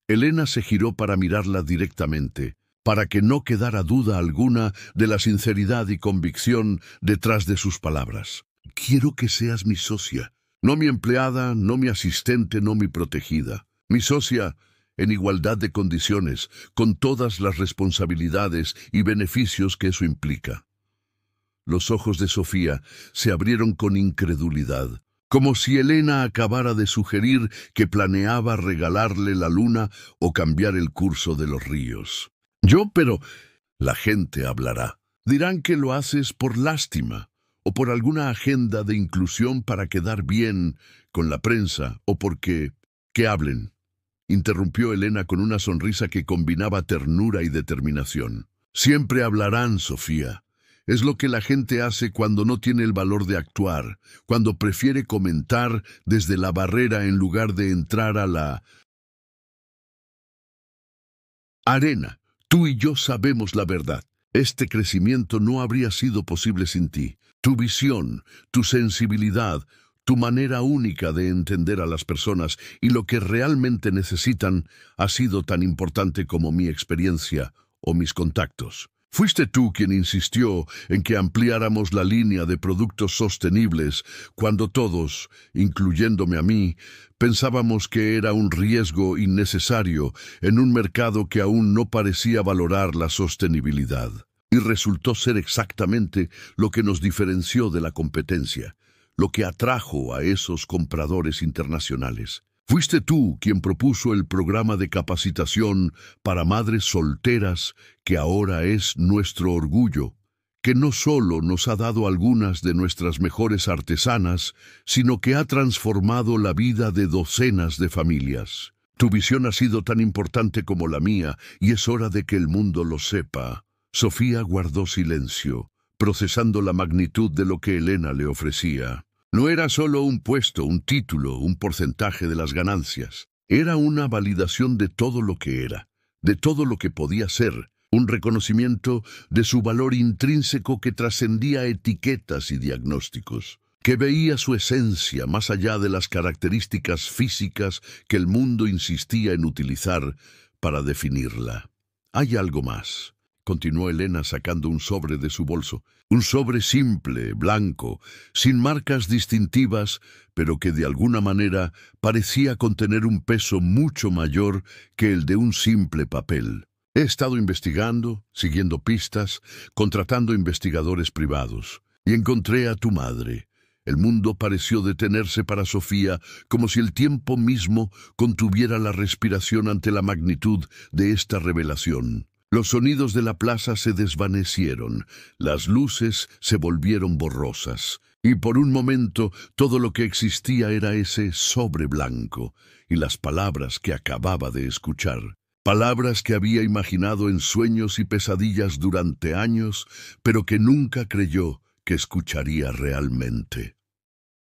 Elena se giró para mirarla directamente, para que no quedara duda alguna de la sinceridad y convicción detrás de sus palabras. Quiero que seas mi socia. No mi empleada, no mi asistente, no mi protegida. Mi socia en igualdad de condiciones, con todas las responsabilidades y beneficios que eso implica. Los ojos de Sofía se abrieron con incredulidad, como si Elena acabara de sugerir que planeaba regalarle la luna o cambiar el curso de los ríos. Pero la gente hablará. Dirán que lo haces por lástima, o por alguna agenda de inclusión para quedar bien con la prensa, o porque... ¡Que hablen!, interrumpió Elena con una sonrisa que combinaba ternura y determinación. Siempre hablarán, Sofía. Es lo que la gente hace cuando no tiene el valor de actuar, cuando prefiere comentar desde la barrera en lugar de entrar a la arena. Tú y yo sabemos la verdad. Este crecimiento no habría sido posible sin ti. Tu visión, tu sensibilidad, tu manera única de entender a las personas y lo que realmente necesitan ha sido tan importante como mi experiencia o mis contactos. Fuiste tú quien insistió en que ampliáramos la línea de productos sostenibles cuando todos, incluyéndome a mí, pensábamos que era un riesgo innecesario en un mercado que aún no parecía valorar la sostenibilidad. Y resultó ser exactamente lo que nos diferenció de la competencia, lo que atrajo a esos compradores internacionales. Fuiste tú quien propuso el programa de capacitación para madres solteras que ahora es nuestro orgullo, que no solo nos ha dado algunas de nuestras mejores artesanas, sino que ha transformado la vida de docenas de familias. Tu visión ha sido tan importante como la mía y es hora de que el mundo lo sepa. Sofía guardó silencio, procesando la magnitud de lo que Elena le ofrecía. No era solo un puesto, un título, un porcentaje de las ganancias. Era una validación de todo lo que era, de todo lo que podía ser, un reconocimiento de su valor intrínseco que trascendía etiquetas y diagnósticos, que veía su esencia más allá de las características físicas que el mundo insistía en utilizar para definirla. Hay algo más, continuó Elena sacando un sobre de su bolso. Un sobre simple, blanco, sin marcas distintivas, pero que de alguna manera parecía contener un peso mucho mayor que el de un simple papel. He estado investigando, siguiendo pistas, contratando investigadores privados, y encontré a tu madre. El mundo pareció detenerse para Sofía, como si el tiempo mismo contuviera la respiración ante la magnitud de esta revelación. Los sonidos de la plaza se desvanecieron, las luces se volvieron borrosas, y por un momento todo lo que existía era ese sobre blanco y las palabras que acababa de escuchar. Palabras que había imaginado en sueños y pesadillas durante años, pero que nunca creyó que escucharía realmente.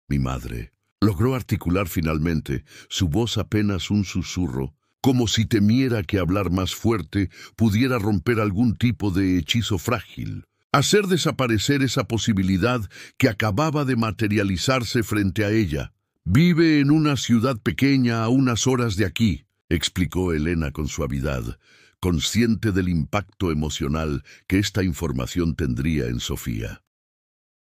Mi madre logró articular finalmente, su voz apenas un susurro, como si temiera que hablar más fuerte pudiera romper algún tipo de hechizo frágil, hacer desaparecer esa posibilidad que acababa de materializarse frente a ella. Vive en una ciudad pequeña a unas horas de aquí, explicó Elena con suavidad, consciente del impacto emocional que esta información tendría en Sofía.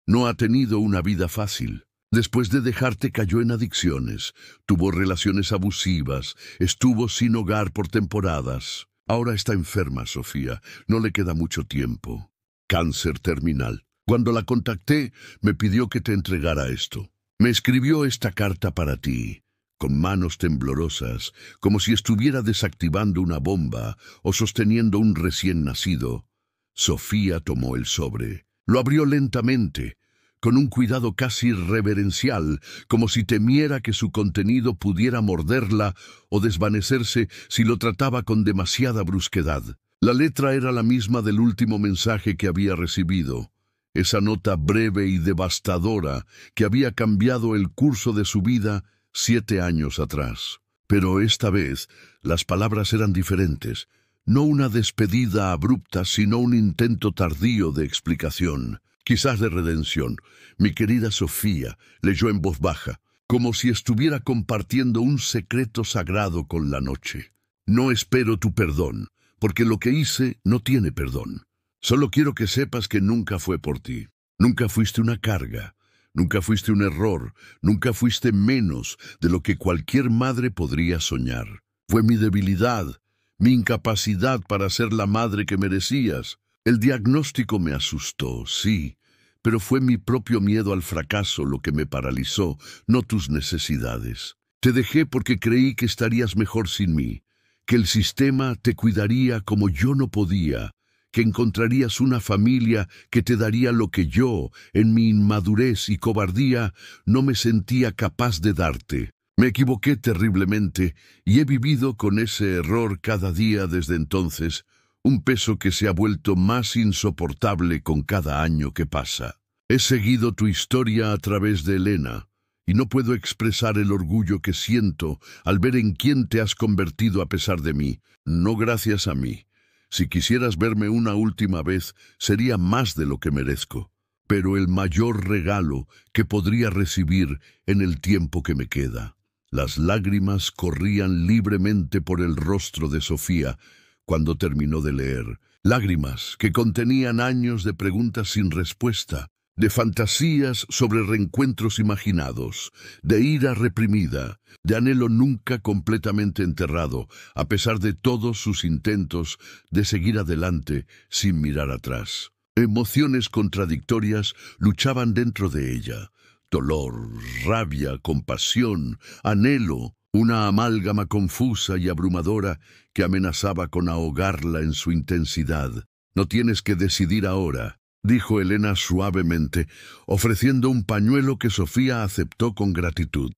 No ha tenido una vida fácil. Después de dejarte cayó en adicciones, tuvo relaciones abusivas, estuvo sin hogar por temporadas. Ahora está enferma, Sofía, no le queda mucho tiempo. Cáncer terminal. Cuando la contacté, me pidió que te entregara esto. Me escribió esta carta para ti, con manos temblorosas, como si estuviera desactivando una bomba o sosteniendo un recién nacido. Sofía tomó el sobre, lo abrió lentamente, con un cuidado casi reverencial, como si temiera que su contenido pudiera morderla o desvanecerse si lo trataba con demasiada brusquedad. La letra era la misma del último mensaje que había recibido, esa nota breve y devastadora que había cambiado el curso de su vida 7 años atrás. Pero esta vez las palabras eran diferentes, no una despedida abrupta, sino un intento tardío de explicación. Quizás de redención. Mi querida Sofía, leyó en voz baja, como si estuviera compartiendo un secreto sagrado con la noche. No espero tu perdón, porque lo que hice no tiene perdón. Solo quiero que sepas que nunca fue por ti. Nunca fuiste una carga, nunca fuiste un error, nunca fuiste menos de lo que cualquier madre podría soñar. Fue mi debilidad, mi incapacidad para ser la madre que merecías. El diagnóstico me asustó, sí, pero fue mi propio miedo al fracaso lo que me paralizó, no tus necesidades. Te dejé porque creí que estarías mejor sin mí, que el sistema te cuidaría como yo no podía, que encontrarías una familia que te daría lo que yo, en mi inmadurez y cobardía, no me sentía capaz de darte. Me equivoqué terriblemente y he vivido con ese error cada día desde entonces, un peso que se ha vuelto más insoportable con cada año que pasa. He seguido tu historia a través de Elena, y no puedo expresar el orgullo que siento al ver en quién te has convertido a pesar de mí, no gracias a mí. Si quisieras verme una última vez, sería más de lo que merezco, pero el mayor regalo que podría recibir en el tiempo que me queda. Las lágrimas corrían libremente por el rostro de Sofía, cuando terminó de leer, lágrimas que contenían años de preguntas sin respuesta, de fantasías sobre reencuentros imaginados, de ira reprimida, de anhelo nunca completamente enterrado, a pesar de todos sus intentos de seguir adelante sin mirar atrás. Emociones contradictorias luchaban dentro de ella, dolor, rabia, compasión, anhelo, una amálgama confusa y abrumadora que amenazaba con ahogarla en su intensidad. No tienes que decidir ahora, dijo Elena suavemente, ofreciendo un pañuelo que Sofía aceptó con gratitud.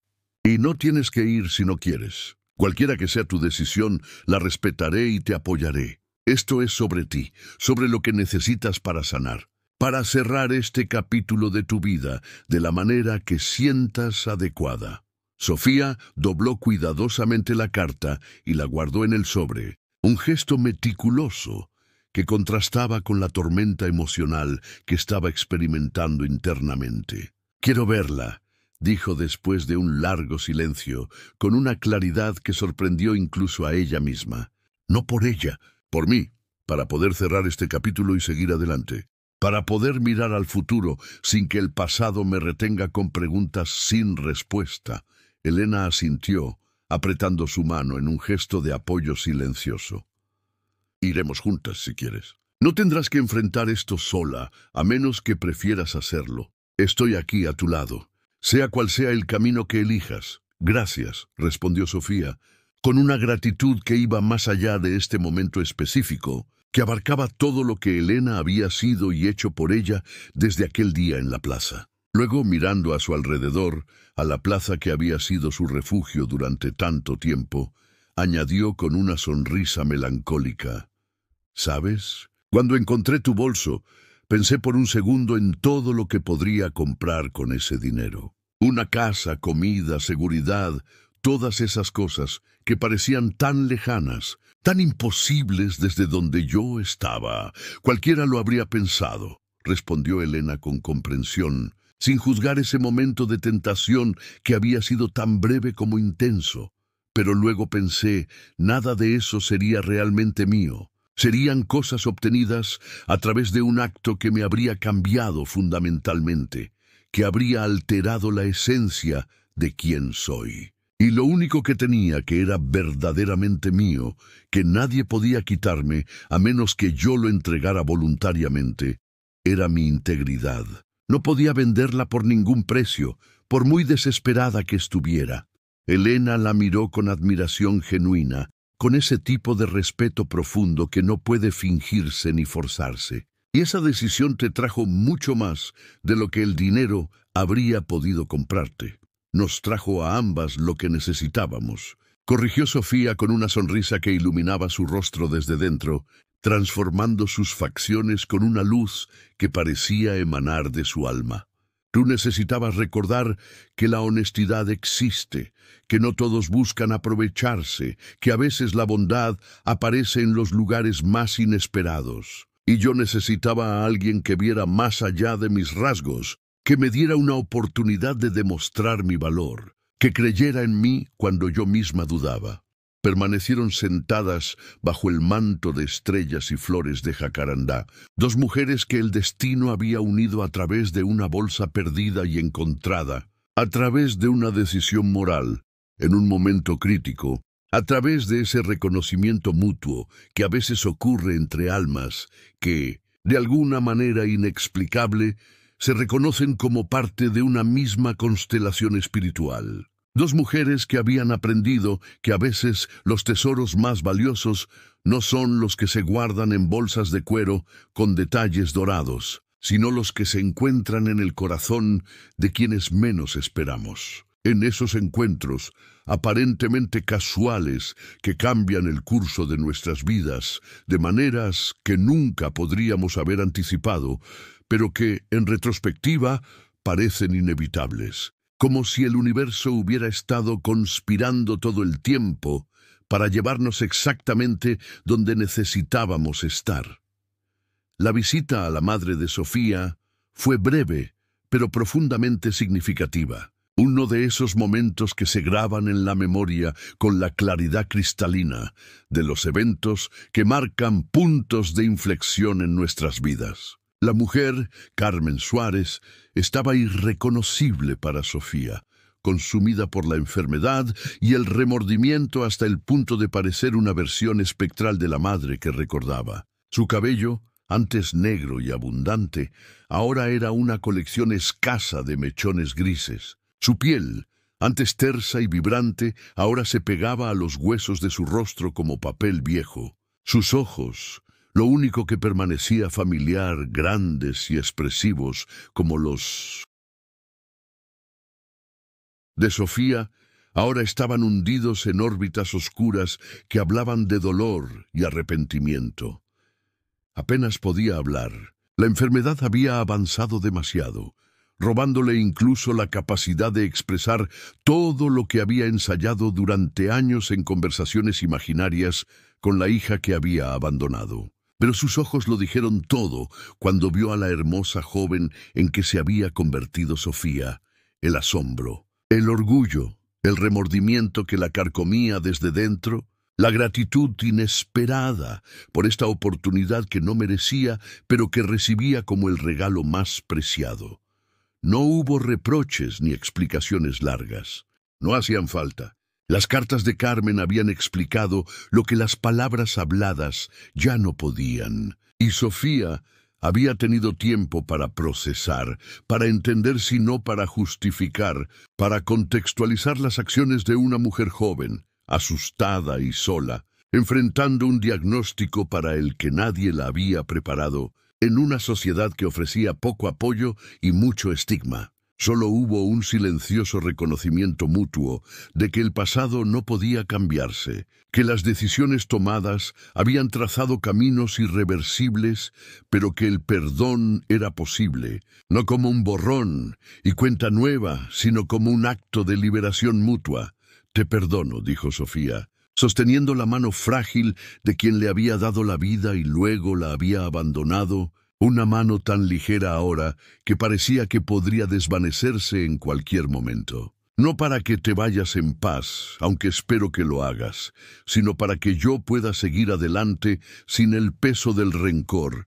Y no tienes que ir si no quieres. Cualquiera que sea tu decisión, la respetaré y te apoyaré. Esto es sobre ti, sobre lo que necesitas para sanar, para cerrar este capítulo de tu vida de la manera que sientas adecuada. Sofía dobló cuidadosamente la carta y la guardó en el sobre, un gesto meticuloso que contrastaba con la tormenta emocional que estaba experimentando internamente. «Quiero verla», dijo después de un largo silencio, con una claridad que sorprendió incluso a ella misma. «No por ella, por mí, para poder cerrar este capítulo y seguir adelante. Para poder mirar al futuro sin que el pasado me retenga con preguntas sin respuesta». Elena asintió, apretando su mano en un gesto de apoyo silencioso. «Iremos juntas si quieres. No tendrás que enfrentar esto sola, a menos que prefieras hacerlo. Estoy aquí a tu lado, sea cual sea el camino que elijas». «Gracias», respondió Sofía, con una gratitud que iba más allá de este momento específico, que abarcaba todo lo que Elena había sido y hecho por ella desde aquel día en la plaza. Luego, mirando a su alrededor, a la plaza que había sido su refugio durante tanto tiempo, añadió con una sonrisa melancólica: «¿Sabes? Cuando encontré tu bolso, pensé por un segundo en todo lo que podría comprar con ese dinero. Una casa, comida, seguridad, todas esas cosas que parecían tan lejanas, tan imposibles desde donde yo estaba. Cualquiera lo habría pensado», respondió Elena con comprensión, sin juzgar ese momento de tentación que había sido tan breve como intenso. «Pero luego pensé, nada de eso sería realmente mío. Serían cosas obtenidas a través de un acto que me habría cambiado fundamentalmente, que habría alterado la esencia de quién soy. Y lo único que tenía, que era verdaderamente mío, que nadie podía quitarme a menos que yo lo entregara voluntariamente, era mi integridad. No podía venderla por ningún precio, por muy desesperada que estuviera. Elena la miró con admiración genuina, con ese tipo de respeto profundo que no puede fingirse ni forzarse. Y esa decisión te trajo mucho más de lo que el dinero habría podido comprarte. Nos trajo a ambas lo que necesitábamos, corrigió Sofía con una sonrisa que iluminaba su rostro desde dentro, transformando sus facciones con una luz que parecía emanar de su alma. Tú necesitabas recordar que la honestidad existe, que no todos buscan aprovecharse, que a veces la bondad aparece en los lugares más inesperados. Y yo necesitaba a alguien que viera más allá de mis rasgos, que me diera una oportunidad de demostrar mi valor, que creyera en mí cuando yo misma dudaba. Permanecieron sentadas bajo el manto de estrellas y flores de jacarandá, dos mujeres que el destino había unido a través de una bolsa perdida y encontrada, a través de una decisión moral, en un momento crítico, a través de ese reconocimiento mutuo que a veces ocurre entre almas que, de alguna manera inexplicable, se reconocen como parte de una misma constelación espiritual. Dos mujeres que habían aprendido que a veces los tesoros más valiosos no son los que se guardan en bolsas de cuero con detalles dorados, sino los que se encuentran en el corazón de quienes menos esperamos. En esos encuentros, aparentemente casuales, que cambian el curso de nuestras vidas de maneras que nunca podríamos haber anticipado, pero que, en retrospectiva, parecen inevitables, como si el universo hubiera estado conspirando todo el tiempo para llevarnos exactamente donde necesitábamos estar. La visita a la madre de Sofía fue breve, pero profundamente significativa. Uno de esos momentos que se graban en la memoria con la claridad cristalina de los eventos que marcan puntos de inflexión en nuestras vidas. La mujer, Carmen Suárez, estaba irreconocible para Sofía, consumida por la enfermedad y el remordimiento hasta el punto de parecer una versión espectral de la madre que recordaba. Su cabello, antes negro y abundante, ahora era una colección escasa de mechones grises. Su piel, antes tersa y vibrante, ahora se pegaba a los huesos de su rostro como papel viejo. Sus ojos, lo único que permanecía familiar, grandes y expresivos como los de Sofía, ahora estaban hundidos en órbitas oscuras que hablaban de dolor y arrepentimiento. Apenas podía hablar. La enfermedad había avanzado demasiado, robándole incluso la capacidad de expresar todo lo que había ensayado durante años en conversaciones imaginarias con la hija que había abandonado. Pero sus ojos lo dijeron todo cuando vio a la hermosa joven en que se había convertido Sofía. El asombro, el orgullo, el remordimiento que la carcomía desde dentro, la gratitud inesperada por esta oportunidad que no merecía, pero que recibía como el regalo más preciado. No hubo reproches ni explicaciones largas. No hacían falta. Las cartas de Carmen habían explicado lo que las palabras habladas ya no podían. Y Sofía había tenido tiempo para procesar, para entender si no para justificar, para contextualizar las acciones de una mujer joven, asustada y sola, enfrentando un diagnóstico para el que nadie la había preparado, en una sociedad que ofrecía poco apoyo y mucho estigma. Solo hubo un silencioso reconocimiento mutuo de que el pasado no podía cambiarse, que las decisiones tomadas habían trazado caminos irreversibles, pero que el perdón era posible, no como un borrón y cuenta nueva, sino como un acto de liberación mutua. «Te perdono», dijo Sofía, sosteniendo la mano frágil de quien le había dado la vida y luego la había abandonado, una mano tan ligera ahora que parecía que podría desvanecerse en cualquier momento. No para que te vayas en paz, aunque espero que lo hagas, sino para que yo pueda seguir adelante sin el peso del rencor,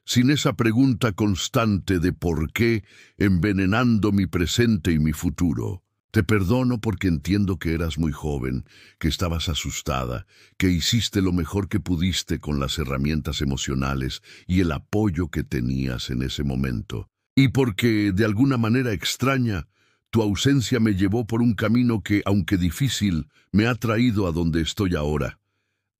sin esa pregunta constante de por qué, envenenando mi presente y mi futuro. Te perdono porque entiendo que eras muy joven, que estabas asustada, que hiciste lo mejor que pudiste con las herramientas emocionales y el apoyo que tenías en ese momento. Y porque, de alguna manera extraña, tu ausencia me llevó por un camino que, aunque difícil, me ha traído a donde estoy ahora,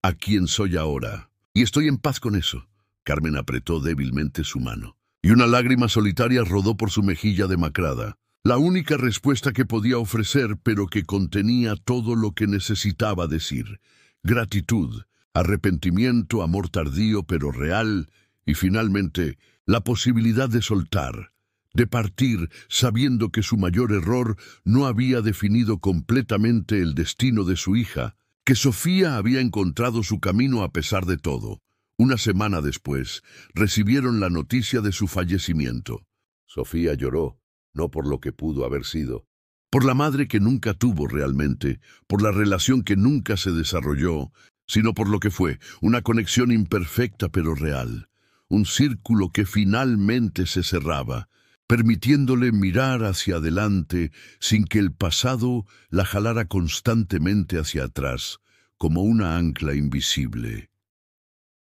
a quien soy ahora. Y estoy en paz con eso. Carmen apretó débilmente su mano, y una lágrima solitaria rodó por su mejilla demacrada. La única respuesta que podía ofrecer, pero que contenía todo lo que necesitaba decir. Gratitud, arrepentimiento, amor tardío pero real, y finalmente, la posibilidad de soltar, de partir sabiendo que su mayor error no había definido completamente el destino de su hija, que Sofía había encontrado su camino a pesar de todo. Una semana después, recibieron la noticia de su fallecimiento. Sofía lloró, no por lo que pudo haber sido, por la madre que nunca tuvo realmente, por la relación que nunca se desarrolló, sino por lo que fue, una conexión imperfecta pero real, un círculo que finalmente se cerraba, permitiéndole mirar hacia adelante sin que el pasado la jalara constantemente hacia atrás, como una ancla invisible.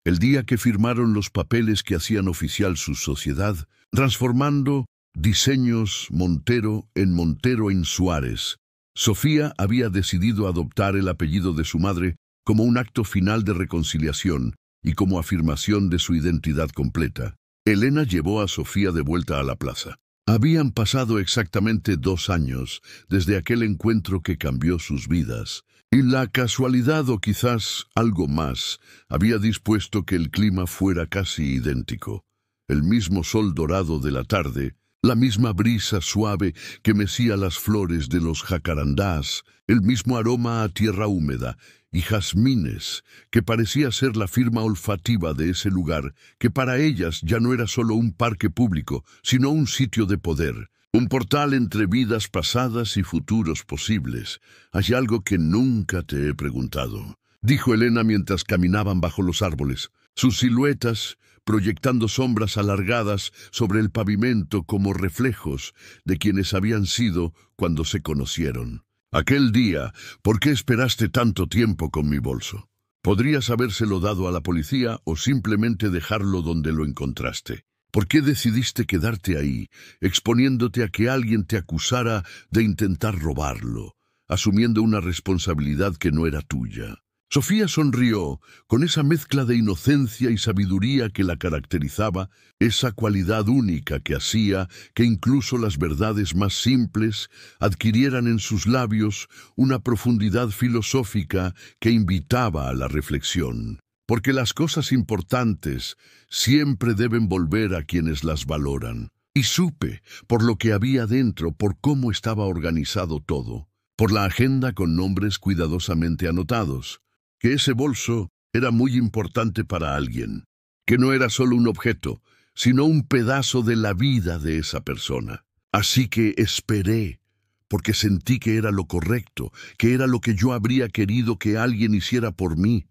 El día que firmaron los papeles que hacían oficial su sociedad, transformando Diseños Montero en Suárez, Sofía había decidido adoptar el apellido de su madre como un acto final de reconciliación y como afirmación de su identidad completa. Elena llevó a Sofía de vuelta a la plaza. Habían pasado exactamente 2 años desde aquel encuentro que cambió sus vidas, y la casualidad o quizás algo más había dispuesto que el clima fuera casi idéntico. El mismo sol dorado de la tarde, la misma brisa suave que mecía las flores de los jacarandás, el mismo aroma a tierra húmeda y jazmines que parecía ser la firma olfativa de ese lugar, que para ellas ya no era solo un parque público, sino un sitio de poder, un portal entre vidas pasadas y futuros posibles. «Hay algo que nunca te he preguntado», dijo Elena mientras caminaban bajo los árboles. Sus siluetas proyectando sombras alargadas sobre el pavimento como reflejos de quienes habían sido cuando se conocieron. Aquel día, ¿por qué esperaste tanto tiempo con mi bolso? Podrías habérselo dado a la policía o simplemente dejarlo donde lo encontraste. ¿Por qué decidiste quedarte ahí, exponiéndote a que alguien te acusara de intentar robarlo, asumiendo una responsabilidad que no era tuya? Sofía sonrió, con esa mezcla de inocencia y sabiduría que la caracterizaba, esa cualidad única que hacía que incluso las verdades más simples adquirieran en sus labios una profundidad filosófica que invitaba a la reflexión. Porque las cosas importantes siempre deben volver a quienes las valoran. Y supe, por lo que había dentro, por cómo estaba organizado todo, por la agenda con nombres cuidadosamente anotados, que ese bolso era muy importante para alguien, que no era solo un objeto, sino un pedazo de la vida de esa persona. Así que esperé, porque sentí que era lo correcto, que era lo que yo habría querido que alguien hiciera por mí.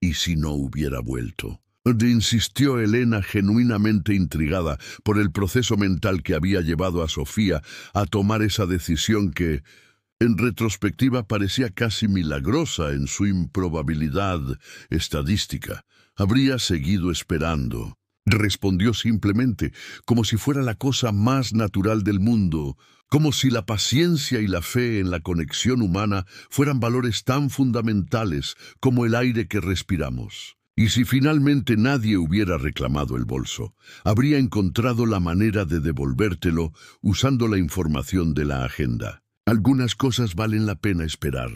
¿Y si no hubiera vuelto? Insistió Elena, genuinamente intrigada por el proceso mental que había llevado a Sofía a tomar esa decisión que, en retrospectiva, parecía casi milagrosa en su improbabilidad estadística. Habría seguido esperando. Respondió simplemente, como si fuera la cosa más natural del mundo, como si la paciencia y la fe en la conexión humana fueran valores tan fundamentales como el aire que respiramos. Y si finalmente nadie hubiera reclamado el bolso, habría encontrado la manera de devolvértelo usando la información de la agenda. Algunas cosas valen la pena esperar,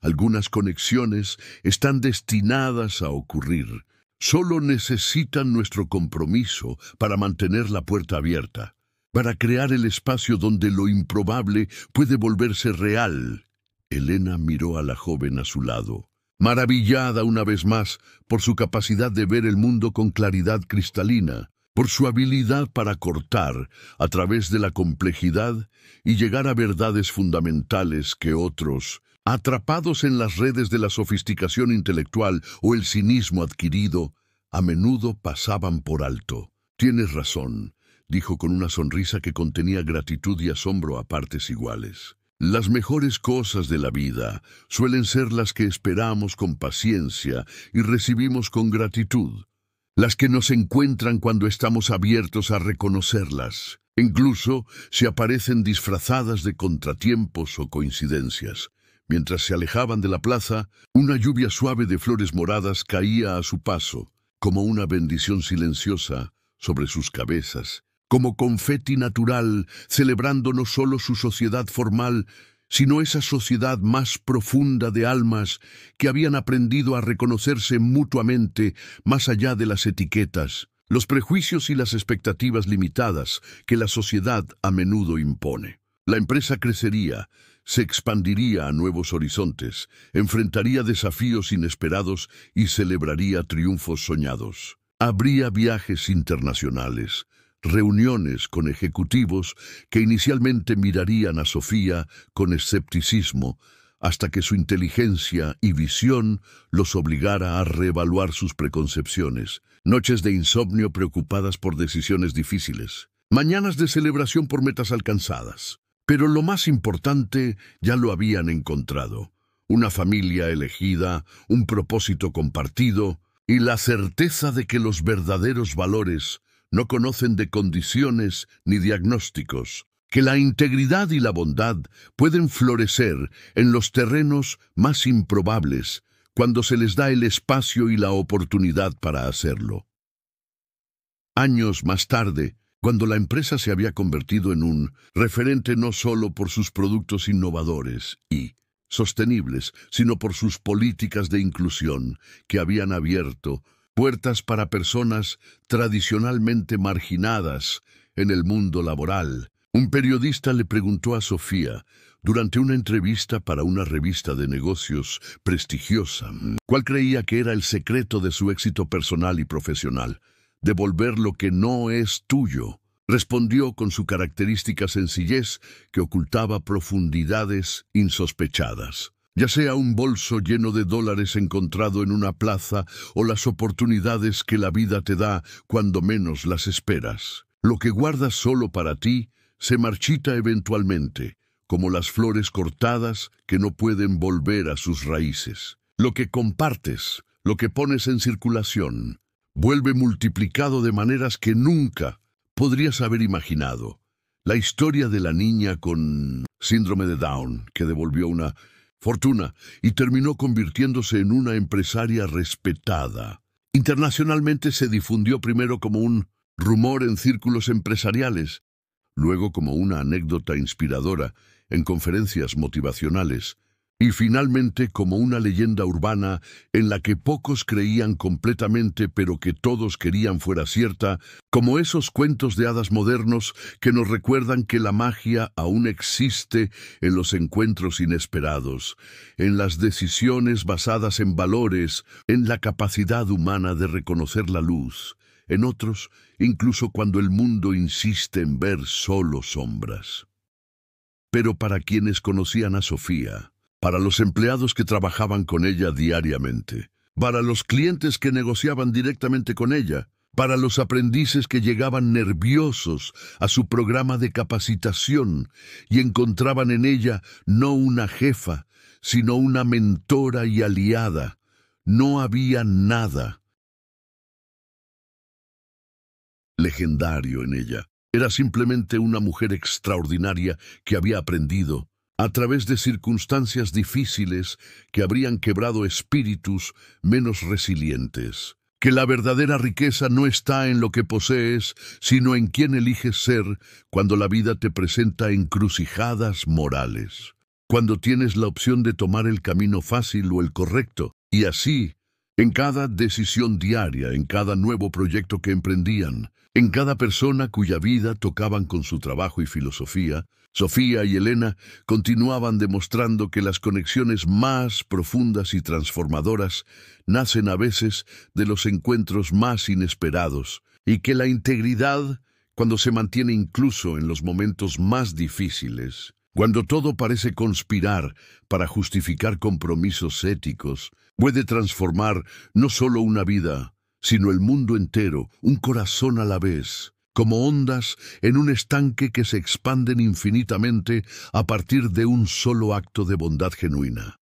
algunas conexiones están destinadas a ocurrir. Solo necesitan nuestro compromiso para mantener la puerta abierta, para crear el espacio donde lo improbable puede volverse real. Elena miró a la joven a su lado, maravillada una vez más por su capacidad de ver el mundo con claridad cristalina, por su habilidad para cortar a través de la complejidad y llegar a verdades fundamentales que otros, atrapados en las redes de la sofisticación intelectual o el cinismo adquirido, a menudo pasaban por alto. Tienes razón, dijo con una sonrisa que contenía gratitud y asombro a partes iguales. Las mejores cosas de la vida suelen ser las que esperamos con paciencia y recibimos con gratitud, las que nos encuentran cuando estamos abiertos a reconocerlas, incluso si aparecen disfrazadas de contratiempos o coincidencias. Mientras se alejaban de la plaza, una lluvia suave de flores moradas caía a su paso, como una bendición silenciosa sobre sus cabezas, como confeti natural, celebrando no solo su sociedad formal, sino esa sociedad más profunda de almas que habían aprendido a reconocerse mutuamente más allá de las etiquetas, los prejuicios y las expectativas limitadas que la sociedad a menudo impone. La empresa crecería, se expandiría a nuevos horizontes, enfrentaría desafíos inesperados y celebraría triunfos soñados. Habría viajes internacionales, reuniones con ejecutivos que inicialmente mirarían a Sofía con escepticismo, hasta que su inteligencia y visión los obligara a reevaluar sus preconcepciones. Noches de insomnio preocupadas por decisiones difíciles. Mañanas de celebración por metas alcanzadas. Pero lo más importante ya lo habían encontrado. Una familia elegida, un propósito compartido y la certeza de que los verdaderos valores no conocen de condiciones ni diagnósticos, que la integridad y la bondad pueden florecer en los terrenos más improbables cuando se les da el espacio y la oportunidad para hacerlo. Años más tarde, cuando la empresa se había convertido en un referente no solo por sus productos innovadores y sostenibles, sino por sus políticas de inclusión que habían abierto puertas para personas tradicionalmente marginadas en el mundo laboral. Un periodista le preguntó a Sofía, durante una entrevista para una revista de negocios prestigiosa, cuál creía que era el secreto de su éxito personal y profesional. Devolver lo que no es tuyo, respondió con su característica sencillez que ocultaba profundidades insospechadas. Ya sea un bolso lleno de dólares encontrado en una plaza o las oportunidades que la vida te da cuando menos las esperas. Lo que guardas solo para ti se marchita eventualmente, como las flores cortadas que no pueden volver a sus raíces. Lo que compartes, lo que pones en circulación, vuelve multiplicado de maneras que nunca podrías haber imaginado. La historia de la niña con síndrome de Down, que devolvió una fortuna y terminó convirtiéndose en una empresaria respetada. Internacionalmente se difundió primero como un rumor en círculos empresariales, luego como una anécdota inspiradora en conferencias motivacionales, y finalmente como una leyenda urbana en la que pocos creían completamente pero que todos querían fuera cierta, como esos cuentos de hadas modernos que nos recuerdan que la magia aún existe en los encuentros inesperados, en las decisiones basadas en valores, en la capacidad humana de reconocer la luz, en otros, incluso cuando el mundo insiste en ver solo sombras. Pero para quienes conocían a Sofía, para los empleados que trabajaban con ella diariamente, para los clientes que negociaban directamente con ella, para los aprendices que llegaban nerviosos a su programa de capacitación y encontraban en ella no una jefa, sino una mentora y aliada, no había nada legendario en ella. Era simplemente una mujer extraordinaria que había aprendido, a través de circunstancias difíciles que habrían quebrado espíritus menos resilientes, que la verdadera riqueza no está en lo que posees, sino en quién eliges ser cuando la vida te presenta encrucijadas morales, cuando tienes la opción de tomar el camino fácil o el correcto, y así, en cada decisión diaria, en cada nuevo proyecto que emprendían, en cada persona cuya vida tocaban con su trabajo y filosofía, Sofía y Elena continuaban demostrando que las conexiones más profundas y transformadoras nacen a veces de los encuentros más inesperados, y que la integridad, cuando se mantiene incluso en los momentos más difíciles, cuando todo parece conspirar para justificar compromisos éticos, puede transformar no solo una vida, sino el mundo entero, un corazón a la vez, como ondas en un estanque que se expanden infinitamente a partir de un solo acto de bondad genuina.